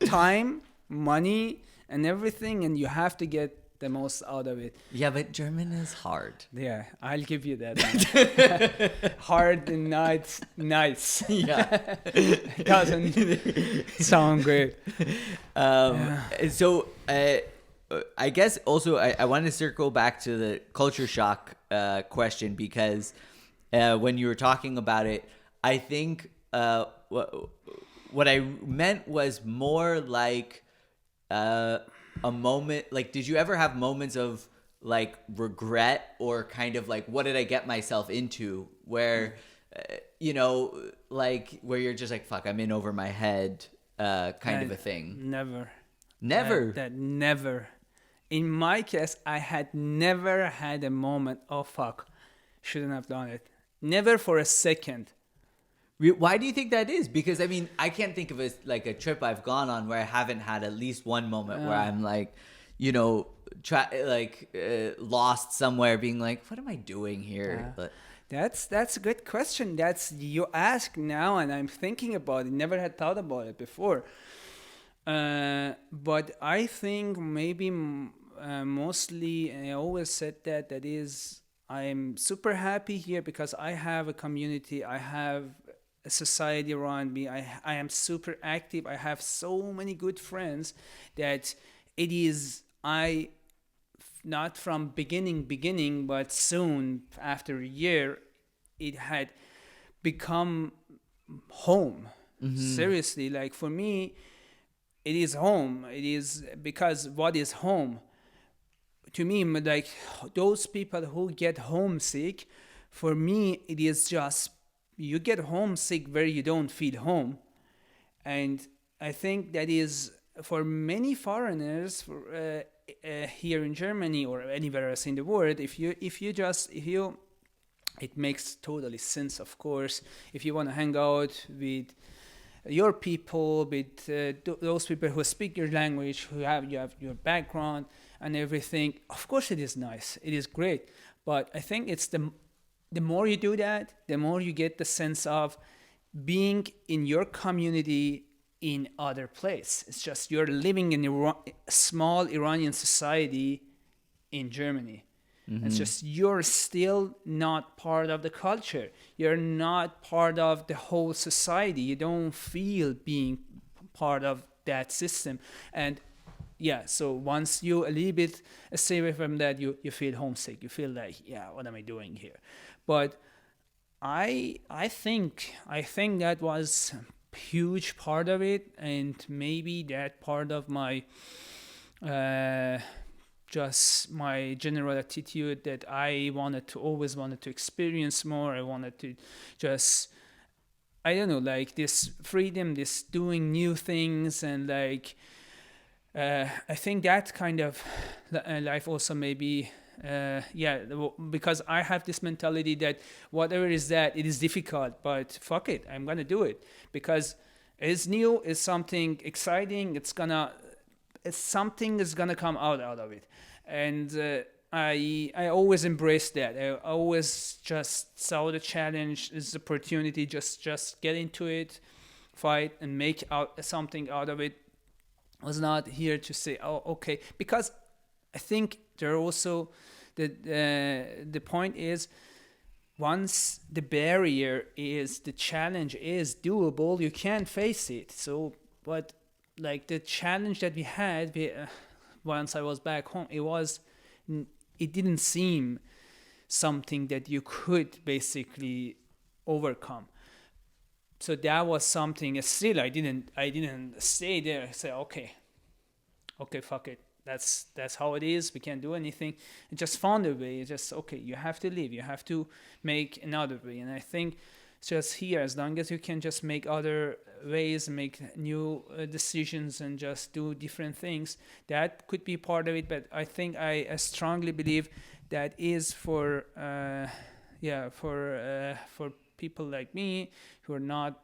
time, money, and everything, and you have to get the most out of it. Yeah, but German is hard. Yeah, I'll give you that. Hard and not nice. Yeah. Doesn't sound great. So I guess also I want to circle back to the culture shock question, because when you were talking about it, I think what I meant was more like a moment, like, did you ever have moments of like regret or kind of like, what did I get myself into, where you know, like where you're just like, fuck, I'm in over my head kind of a thing? Never. Never. In my case, I had never had a moment, oh fuck, shouldn't have done it. Never for a second. Why do you think that is? Because I mean, I can't think of a trip I've gone on where I haven't had at least one moment where I'm like, you know, lost somewhere, being like, what am I doing here? But that's a good question. That's, you ask now, and I'm thinking about it. Never had thought about it before. But I think maybe mostly, and I always said that is, I'm super happy here because I have a community, I have a society around me, I am super active, I have so many good friends that it is, not from beginning, but soon after a year, it had become home. Mm-hmm. Seriously, like for me, it is home. It is, because what is home? To me, like those people who get homesick, for me, it is just, you get homesick where you don't feel home. And I think that is for many foreigners here in Germany or anywhere else in the world, if you it makes totally sense, of course, if you want to hang out with your people, with those people who speak your language, you have your background and everything. Of course, it is nice. It is great. But I think it's the more you do that, the more you get the sense of being in your community in other place. It's just you're living in a small Iranian society in Germany. Mm-hmm. It's just you're still not part of the culture. You're not part of the whole society. You don't feel being part of that system. And yeah, so once you a little bit stay away from that, you feel homesick. You feel like, yeah, what am I doing here? But I think that was a huge part of it, and maybe that part of my just my general attitude that I always wanted to experience more. I wanted to just, I don't know, like this freedom, this doing new things, and like I think that kind of life also maybe because I have this mentality that whatever is that, it is difficult, but fuck it, I'm gonna do it because it's new, it's something exciting, something is gonna come out of it, and I always embraced that. I always just saw the challenge as opportunity, just get into it, fight, and make out something out of it. I was not here to say, oh, okay, because I think there are also the point is once the barrier is the challenge is doable, you can face it. So, but like the challenge that we had once I was back home, it didn't seem something that you could basically overcome. So that was something. Still, I didn't stay there. I said, okay, fuck it. That's how it is. We can't do anything. I just found a way. It's just okay. You have to leave. You have to make another way. And I think just here, as long as you can just make other ways, make new decisions, and just do different things, that could be part of it. But I think I strongly believe that is for people like me who are not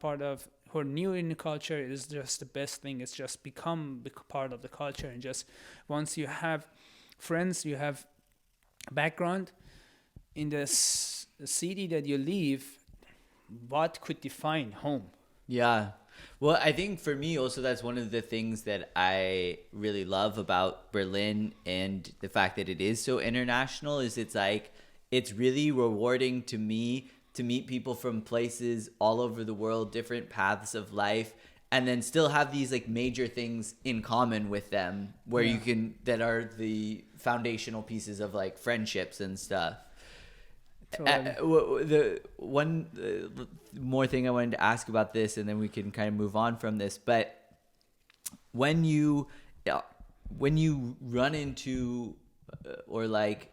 who are new in the culture. It is just the best thing. It's just become part of the culture, and just once you have friends, you have background in the city that you live, what could define home? Yeah. Well, I think for me also that's one of the things that I really love about Berlin and the fact that it is so international is it's really rewarding to me to meet people from places all over the world, different paths of life, and then still have these like major things in common with them where you can, that are the foundational pieces of like friendships and stuff. The one more thing I wanted to ask about this, and then we can kind of move on from this, but when you run into or like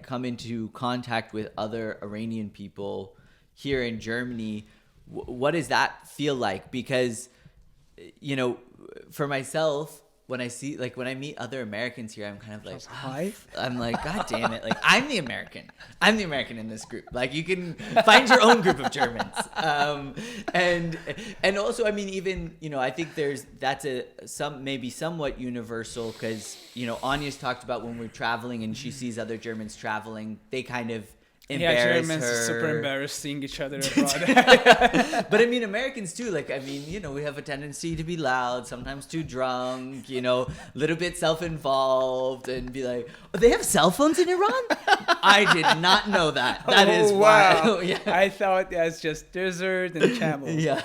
come into contact with other Iranian people here in Germany, what does that feel like? Because for myself, when I meet other Americans here, I'm kind of like, hi. I'm like, God damn it. Like, I'm the American in this group. Like, you can find your own group of Germans. And also, I mean, even, I think that's maybe somewhat universal because, Anya's talked about when we're traveling and she sees other Germans traveling, they kind of embarrass Germans her. are super embarrassed seeing each other abroad. But I mean, Americans too, like, I mean, we have a tendency to be loud, sometimes too drunk, a little bit self-involved, and be like, oh, they have cell phones in Iran? I did not know that. That is wow. wild. Yeah. I thought that's just desert and camels. Yeah.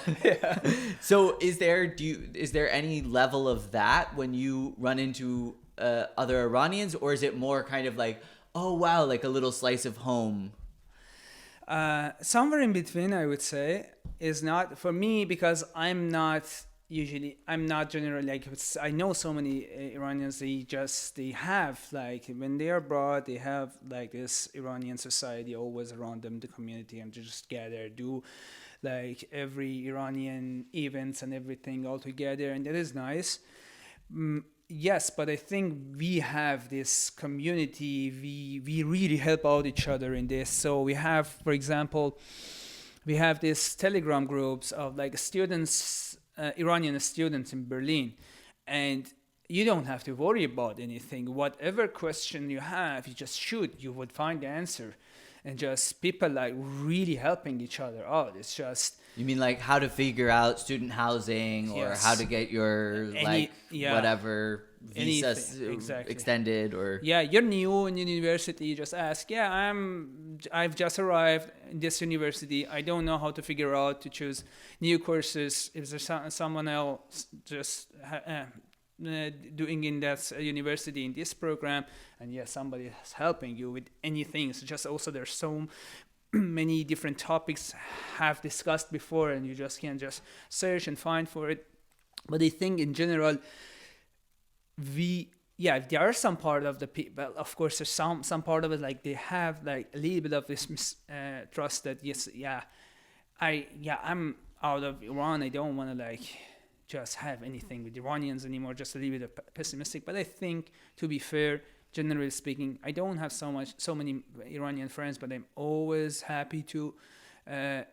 So is there any level of that when you run into other Iranians, or is it more kind of like, oh wow, like a little slice of home? Somewhere in between, I would say, is not for me, because I'm not generally like, I know so many Iranians, they have like, when they are abroad, they have like this Iranian society always around them, the community, and they just gather, do like every Iranian events and everything all together, and that is nice. Yes, but I think we have this community. We really help out each other in this. So we have, for example, this Telegram groups of like students, Iranian students in Berlin, and you don't have to worry about anything. Whatever question you have, you just shoot. You would find the answer, and just people like really helping each other out. It's just. You mean like how to figure out student housing, or yes. how to get your whatever visa extended, or you're new in university, you just ask, I've just arrived in this university, I don't know how to figure out to choose new courses. Is there someone else just doing in that university in this program? And somebody is helping you with anything. So just also there's so many different topics have discussed before, and you just can just search and find for it. But I think in general, there are some part of the people, of course there's some part of it, like they have like a little bit of this trust that I'm out of Iran, I don't want to like just have anything with Iranians anymore, just a little bit of pessimistic. But I think, to be fair generally speaking, I don't have so many Iranian friends, but I'm always happy to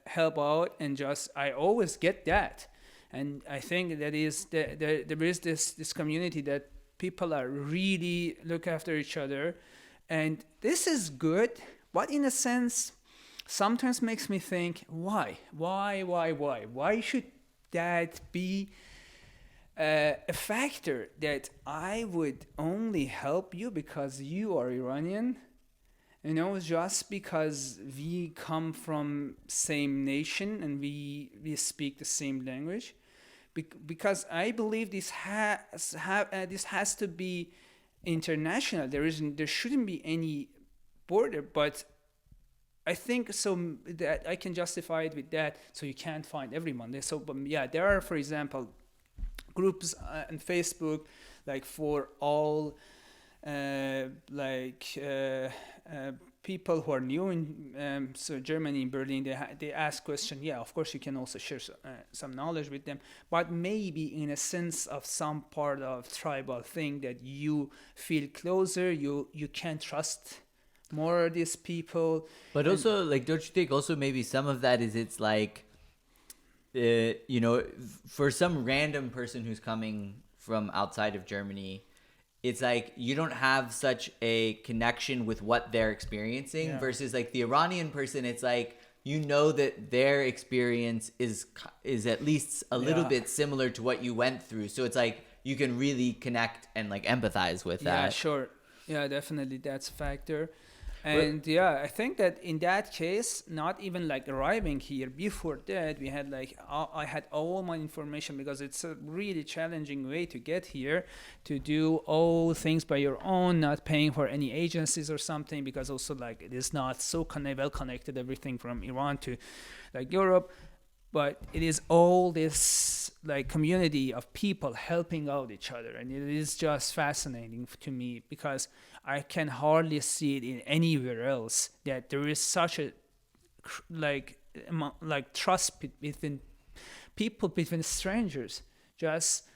help out, and just I always get that. And I think that is there is this community that people are really look after each other, and this is good. But in a sense, sometimes makes me think, why should that be a factor, that I would only help you because you are Iranian? You know, just because we come from same nation and we speak the same language. Because I believe this has to be international. There shouldn't be any border, but I think so that I can justify it with that. So you can't find everyone. So but yeah, there are, for example, groups on Facebook, like for all people who are new in so Germany, in Berlin, they ask question. Yeah, of course you can also share some knowledge with them, but maybe in a sense of some part of tribal thing that you feel closer, you can trust more these people. But also, like, don't you think also maybe some of that is it's like, you know, for some random person who's coming from outside of Germany, it's like you don't have such a connection with what they're experiencing versus like the Iranian person. It's like, you know, that their experience is at least a little bit similar to what you went through. So it's like you can really connect and like empathize with that. Yeah, sure. Yeah, definitely. That's a factor. And I think that in that case, not even like arriving here, before that, we had like, I had all my information, because it's a really challenging way to get here, to do all things by your own, not paying for any agencies or something, because also like it is not so well connected, everything from Iran to like Europe. But it is all this like community of people helping out each other, and it is just fascinating to me, because I can hardly see it in anywhere else, that there is such a like trust between people, between strangers, just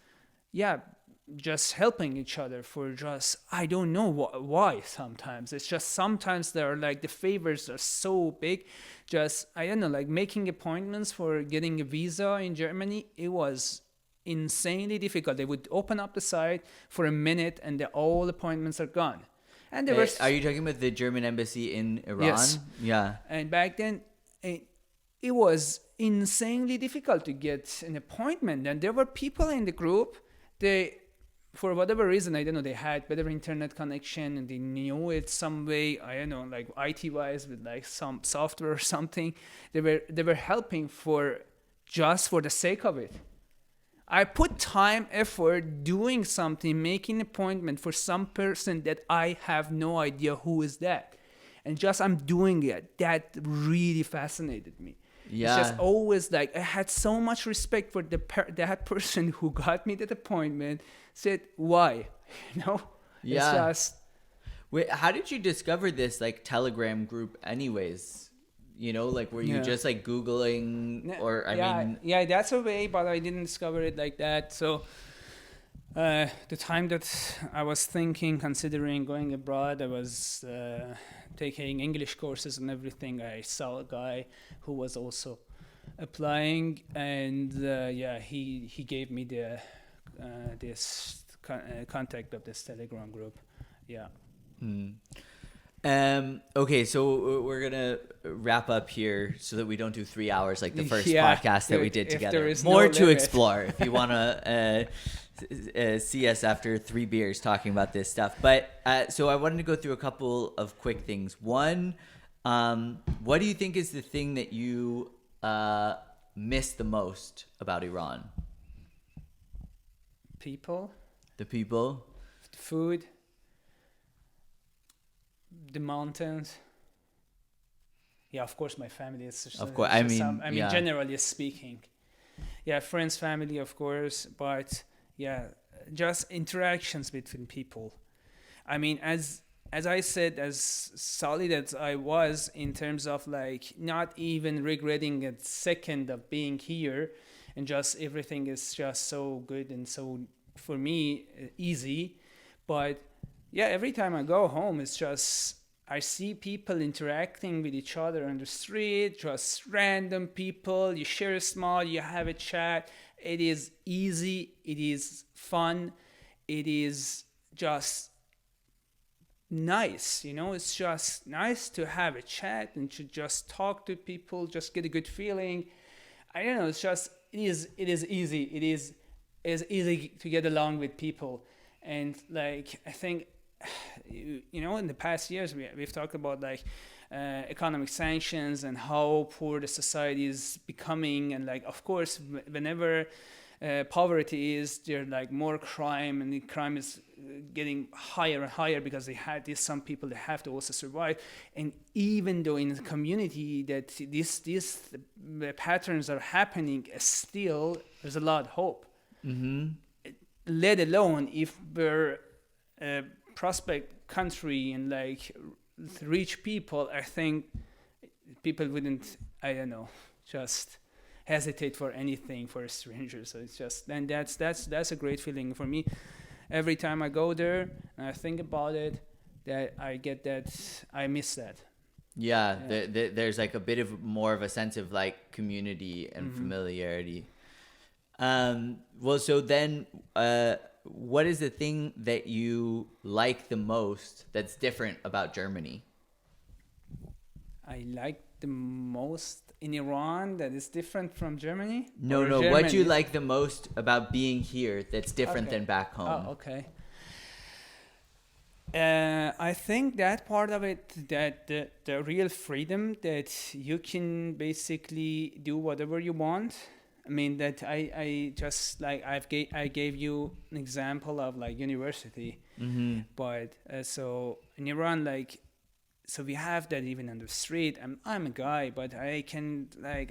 helping each other for just, I don't know why. Sometimes it's just, sometimes they're like the favors are so big. Just, I don't know, like making appointments for getting a visa in Germany, it was insanely difficult. They would open up the site for a minute and all appointments are gone. And there Are you talking about the German embassy in Iran? Yes. Yeah. And back then, it was insanely difficult to get an appointment. And there were people in the group, they, for whatever reason, I don't know, they had better internet connection and they knew it some way, I don't know, like IT-wise, with like some software or something. They were helping just for the sake of it. I put time, effort, doing something, making an appointment for some person that I have no idea who is that. And just I'm doing it. That really fascinated me. Yeah. It's just always like, I had so much respect for that person who got me that appointment, said, why? You know? Yeah. It's just... Wait, how did you discover this like Telegram group anyways? You know, like, were you just like Googling, or I mean... Yeah, that's a way, but I didn't discover it like that. So the time that I was considering going abroad, I was taking English courses and everything. I saw a guy who was also applying, and he gave me the this contact of this Telegram group. Yeah. Okay, so we're gonna wrap up here so that we don't do 3 hours like the first podcast that we did together. More to explore if you want to see us after 3 beers talking about this stuff. But so I wanted to go through a couple of quick things. One, what do you think is the thing that you miss the most about Iran? People. The people. Food. The mountains. Yeah, of course, my family is. Of course, I mean, generally speaking, yeah, friends, family, of course, but yeah, just interactions between people. I mean, as I said, as solid as I was in terms of like not even regretting a second of being here, and just everything is just so good and so, for me, easy, but yeah, every time I go home, it's just I see people interacting with each other on the street, just random people. You share a smile, you have a chat. It is easy, it is fun, it is just nice, it's just nice to have a chat and to just talk to people, just get a good feeling. I don't know, it is easy, is easy to get along with people. And like I think in the past years we've talked about like economic sanctions and how poor the society is becoming, and like of course whenever poverty is, there's like more crime, and the crime is getting higher and higher because some people they have to also survive. And even though in the community that these patterns are happening, still there's a lot of hope. Let alone if we're a prospect country and like rich people, I think people wouldn't, I don't know, just hesitate for anything for a stranger. So it's just, and that's a great feeling for me. Every time I go there and I think about it, that I get that, I miss that. Yeah. There's like a bit of more of a sense of like community and familiarity. Well, so then, what is the thing that you like the most that's different about Germany? I like the most in Iran that is different from Germany? No, what do you like the most about being here that's different than back home? Oh, okay. I think that part of it, that the real freedom that you can basically do whatever you want. I mean that I just like I gave you an example of like university, but so in Iran, like, so we have that even on the street. I'm a guy, but I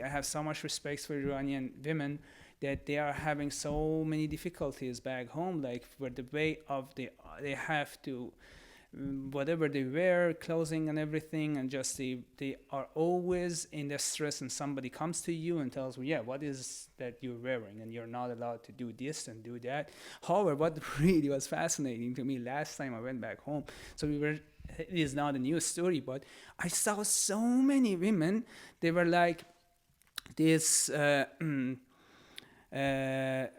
have so much respect for Iranian women that they are having so many difficulties back home, like for the way of they have to whatever they wear, clothing and everything, and just they are always in the stress, and somebody comes to you and tells you, yeah, what is that you're wearing, and you're not allowed to do this and do that. However, what really was fascinating to me last time I went back home, so it is not a new story, but I saw so many women, they were like this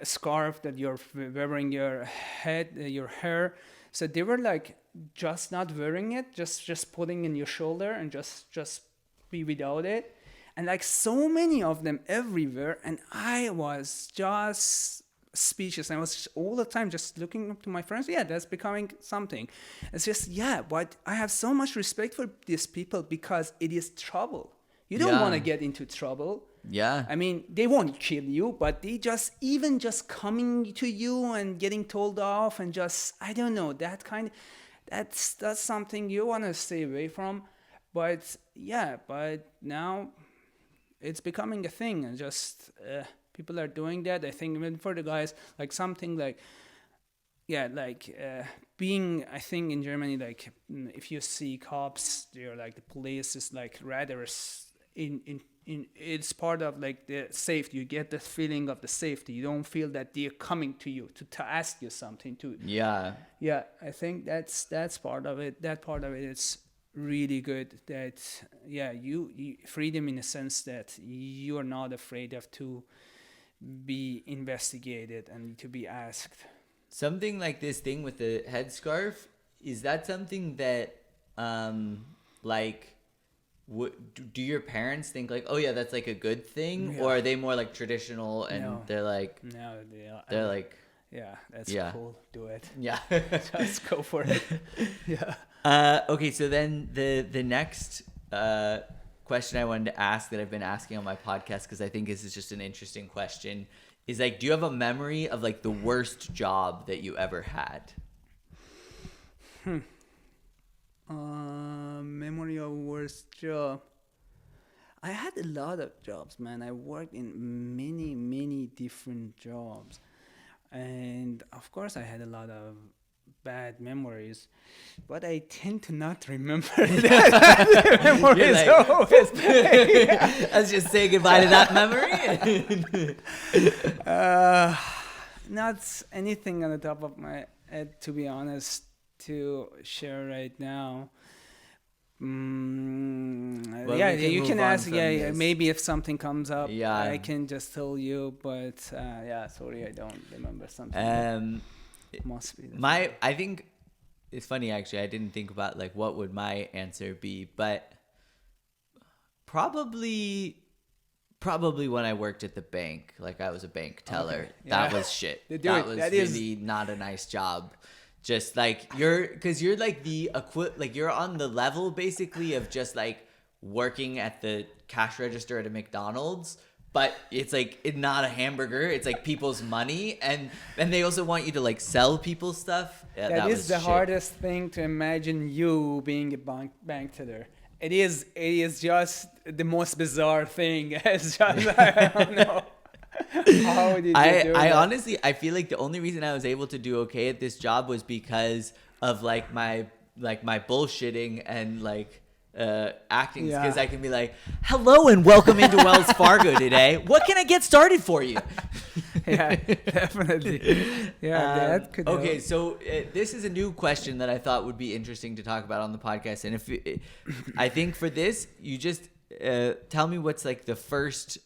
scarf that you're wearing your head, your hair. So they were like just not wearing it, just putting in your shoulder and just be without it. And like so many of them everywhere. And I was just speechless. I was all the time just looking up to my friends. Yeah, that's becoming something. It's just, yeah, but I have so much respect for these people because it is trouble. You don't want to get into trouble. Yeah. I mean, they won't kill you, but they just coming to you and getting told off and just, I don't know, that's something you want to stay away from. But yeah, but now it's becoming a thing, and just people are doing that. I think even for the guys, like something like, yeah, like being, I think in Germany, like if you see cops, they're like the police is like rather in it's part of like the safety. You get the feeling of the safety. You don't feel that they're coming to you to ask you something. Yeah. I think that's part of it. That part of it is really good. That you freedom in the sense that you are not afraid of to be investigated and to be asked. Something like this thing with the headscarf, is that something that like? Do your parents think like, oh yeah, that's like a good thing, or are they more like traditional and they're like, they're like, yeah, that's cool, do it, just go for it. Okay, so then the next question I wanted to ask that I've been asking on my podcast, because I think this is just an interesting question, is like, do you have a memory of like the worst job that you ever had? Memory of worst job. I had a lot of jobs, man. I worked in many different jobs, and of course I had a lot of bad memories, but I tend to not remember that memories. Like, always. Let's just say goodbye to that memory. Not anything on the top of my head, to be honest. to share right now. Well, Yeah, we can you move can on ask. from Yeah, this. maybe if something comes up, Yeah. I can just tell you. But yeah, sorry, I don't remember something. Must be I think it's funny actually. I didn't think about like what would my answer be, but probably when I worked at the bank, like I was a bank teller. Okay. That Yeah. was shit. Dude, That was that is- really not a nice job. Just like because you're like like you're on the level basically of just like working at the cash register at a McDonald's, but it's like it's not a hamburger. It's like people's money, and they also want you to like sell people stuff. Yeah, that is was the shit. hardest thing to imagine you being a bank teller. It is just the most bizarre thing. It's just I don't know. How did you do that? I honestly, I feel like the only reason I was able to do okay at this job was because of like my bullshitting and like acting, because Yeah. I can be like, hello and welcome into Wells Fargo today. What can I get started for you? Yeah, definitely. Yeah, that could Okay, help. so this is a new question that I thought would be interesting to talk about on the podcast. And I think for this, you just tell me what's like the first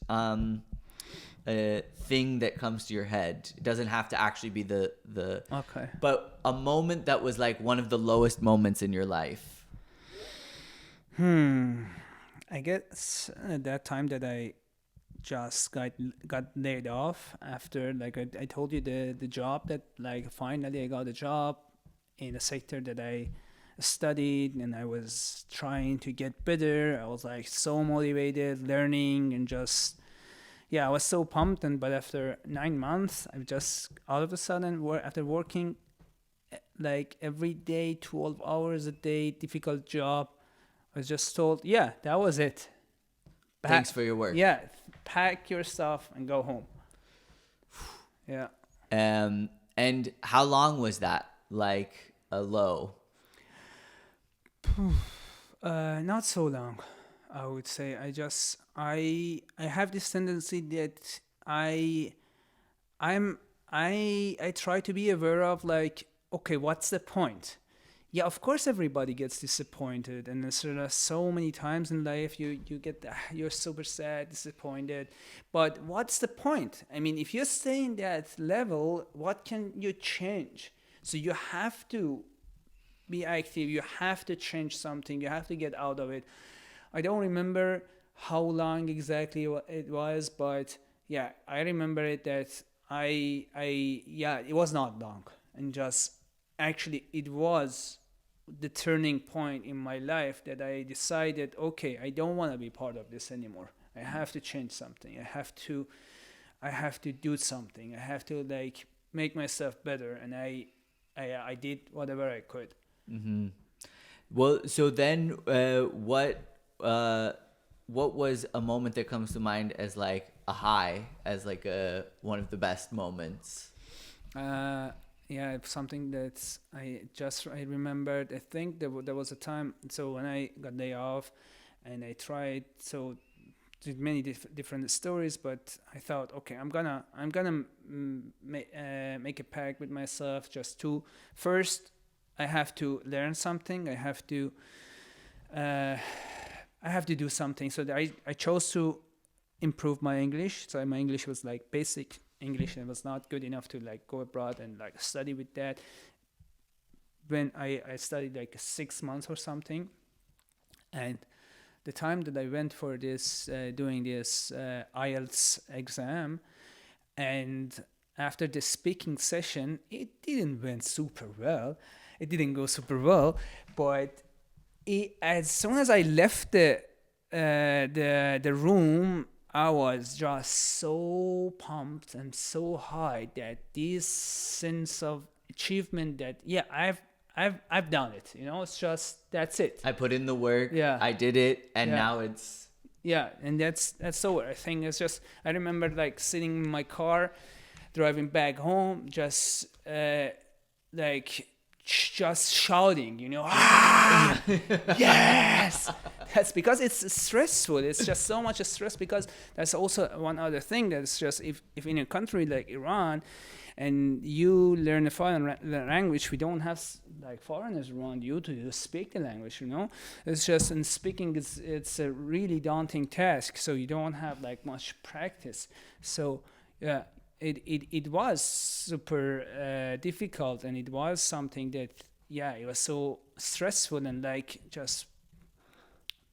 thing that comes to your head. It doesn't have to actually be the Okay. but a moment that was like one of the lowest moments in your life. I guess at that time that I just got laid off after, like I told you, the job that, like, finally I got a job in a sector that I studied and I was trying to get better. I was like so motivated, learning, and just I was so pumped. And but after 9 months, I just all of a sudden after working like every day, 12 hours a day, difficult job, I was just told, yeah, that was it. Thanks for your work. Yeah, pack your stuff and go home. Yeah. And how long was that? Like a low? Not so long, I would say. I have this tendency that I try to be aware of, like, okay, what's the point? Yeah, of course everybody gets disappointed, and there are so many times in life you get you're super sad, disappointed. But what's the point? I mean, if you stay in that level, what can you change? So you have to be active, you have to change something, you have to get out of it. I don't remember how long exactly it was, but yeah, I remember it that it was not long, and just actually it was the turning point in my life that I decided, okay, I don't want to be part of this anymore. I have to change something. I have to do something. I have to, like, make myself better, and I did whatever I could. Mm-hmm. Well, so then what was a moment that comes to mind as like a high, as like one of the best moments? Yeah, something that I remembered. I think there was a time. So when I got laid off, and I tried did many different stories, but I thought, okay, I'm gonna make a pact with myself, just to first I have to learn something. I have to do something. So that I chose to improve my English. So my English was like basic English, and was not good enough to like go abroad and like study with that. When I studied like 6 months or something, and the time that I went for this doing this IELTS exam, and after the speaking session, it didn't went super well. It didn't go super well, but as soon as I left the room, I was just so pumped and so high that this sense of achievement that I've done it. It's just, that's it. I put in the work. Yeah. I did it, and now it's. Yeah, and that's so. I think it's just. I remember like sitting in my car, driving back home, just just shouting, ah, yes, That's because it's stressful. It's just so much stress, because that's also one other thing that's just, if in a country like Iran and you learn a foreign language, we don't have like foreigners around you to speak the language, you know. It's just, in speaking, it's a really daunting task, so you don't have like much practice. So yeah, it was super difficult, and it was something that, yeah, it was so stressful, and like just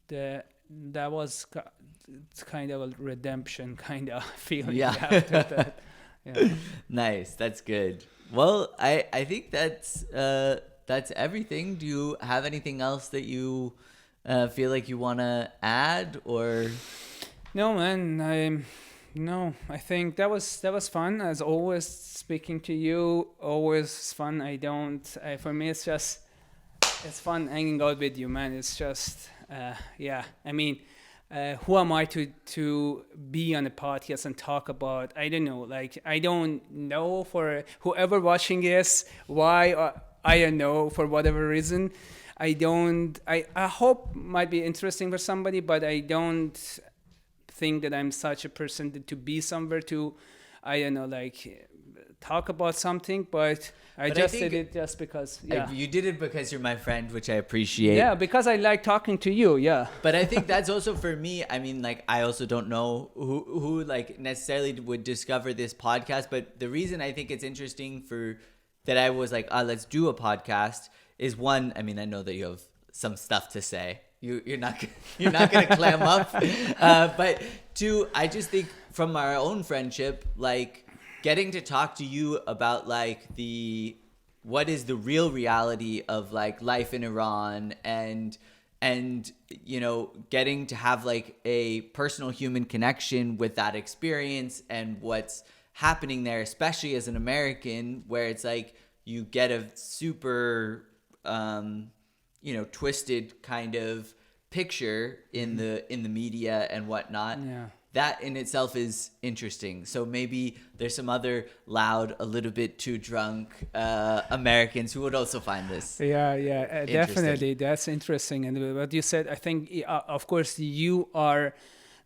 that was kind of a redemption kind of feeling after that. Yeah. Nice, that's good. Well, I think that's everything. Do you have anything else that you feel like you want to add, or? No, man. I think that was fun as always. Speaking to you, always fun. For me, it's fun hanging out with you, man. It's just, yeah. I mean, who am I to be on a podcast and talk about? I don't know. Like, I don't know, for whoever watching this, why, I don't know, for whatever reason. I hope might be interesting for somebody, but I don't think that I'm such a person to be somewhere to, I don't know, like talk about something, but I just did it just because, yeah. You did it because you're my friend, which I appreciate. Yeah, because I like talking to you, yeah. But I think that's also for me, I mean, like, I also don't know who like necessarily would discover this podcast, but the reason I think it's interesting that I was like, let's do a podcast is, one, I mean, I know that you have some stuff to say. You're not going to clam up. But two, I just think from our own friendship, like getting to talk to you about like what is the real reality of like life in Iran, and you know, getting to have like a personal human connection with that experience and what's happening there, especially as an American, where it's like you get a super twisted kind of picture in the media and whatnot. Yeah. That in itself is interesting. So maybe there's some other loud, a little bit too drunk Americans who would also find this. Yeah, definitely. That's interesting. And what you said, I think, of course, you are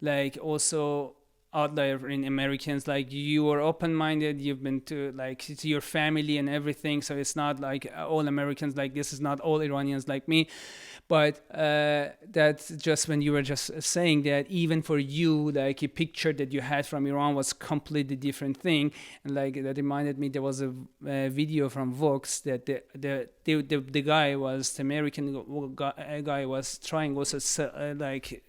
like also outlier in Americans. Like, you are open-minded. You've been to your family and everything. So it's not like all Americans like this. Is not all Iranians like me. But that's just when you were just saying that even for you, like a picture that you had from Iran was completely different thing. And like that reminded me, there was a video from Vox that the guy was, the American guy was trying also like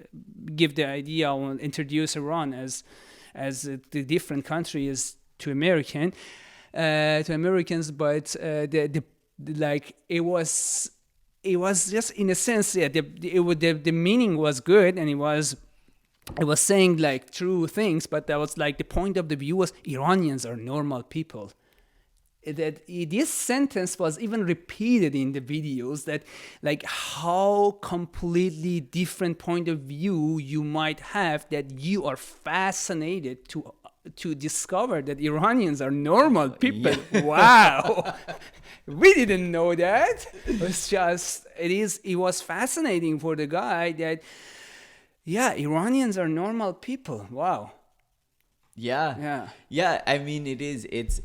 give the idea or introduce Iran as the different country is to Americans, but it was just, in a sense, yeah, the meaning was good, and it was saying like true things, but that was like the point of the view was Iranians are normal people. That this sentence was even repeated in the videos, that like how completely different point of view you might have, that you are fascinated to discover that Iranians are normal people. Yeah. Wow. We didn't know that. It was fascinating for the guy that, yeah, Iranians are normal people. Wow. Yeah. I mean, it is. It's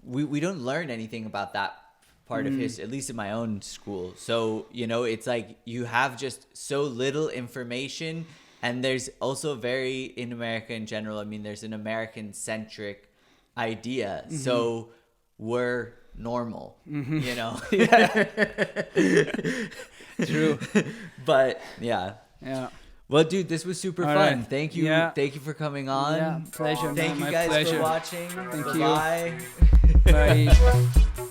we don't learn anything about that part of history, at least in my own school. So, you know, it's like you have just so little information. And there's also in America in general, I mean, there's an American-centric idea. Mm-hmm. So we're normal, you know? True. But, yeah. Yeah. Well, dude, this was super fun. Right. Thank you. Yeah. Thank you for coming on. Yeah, pleasure. Thank you guys for watching. Thank you. Bye. Bye.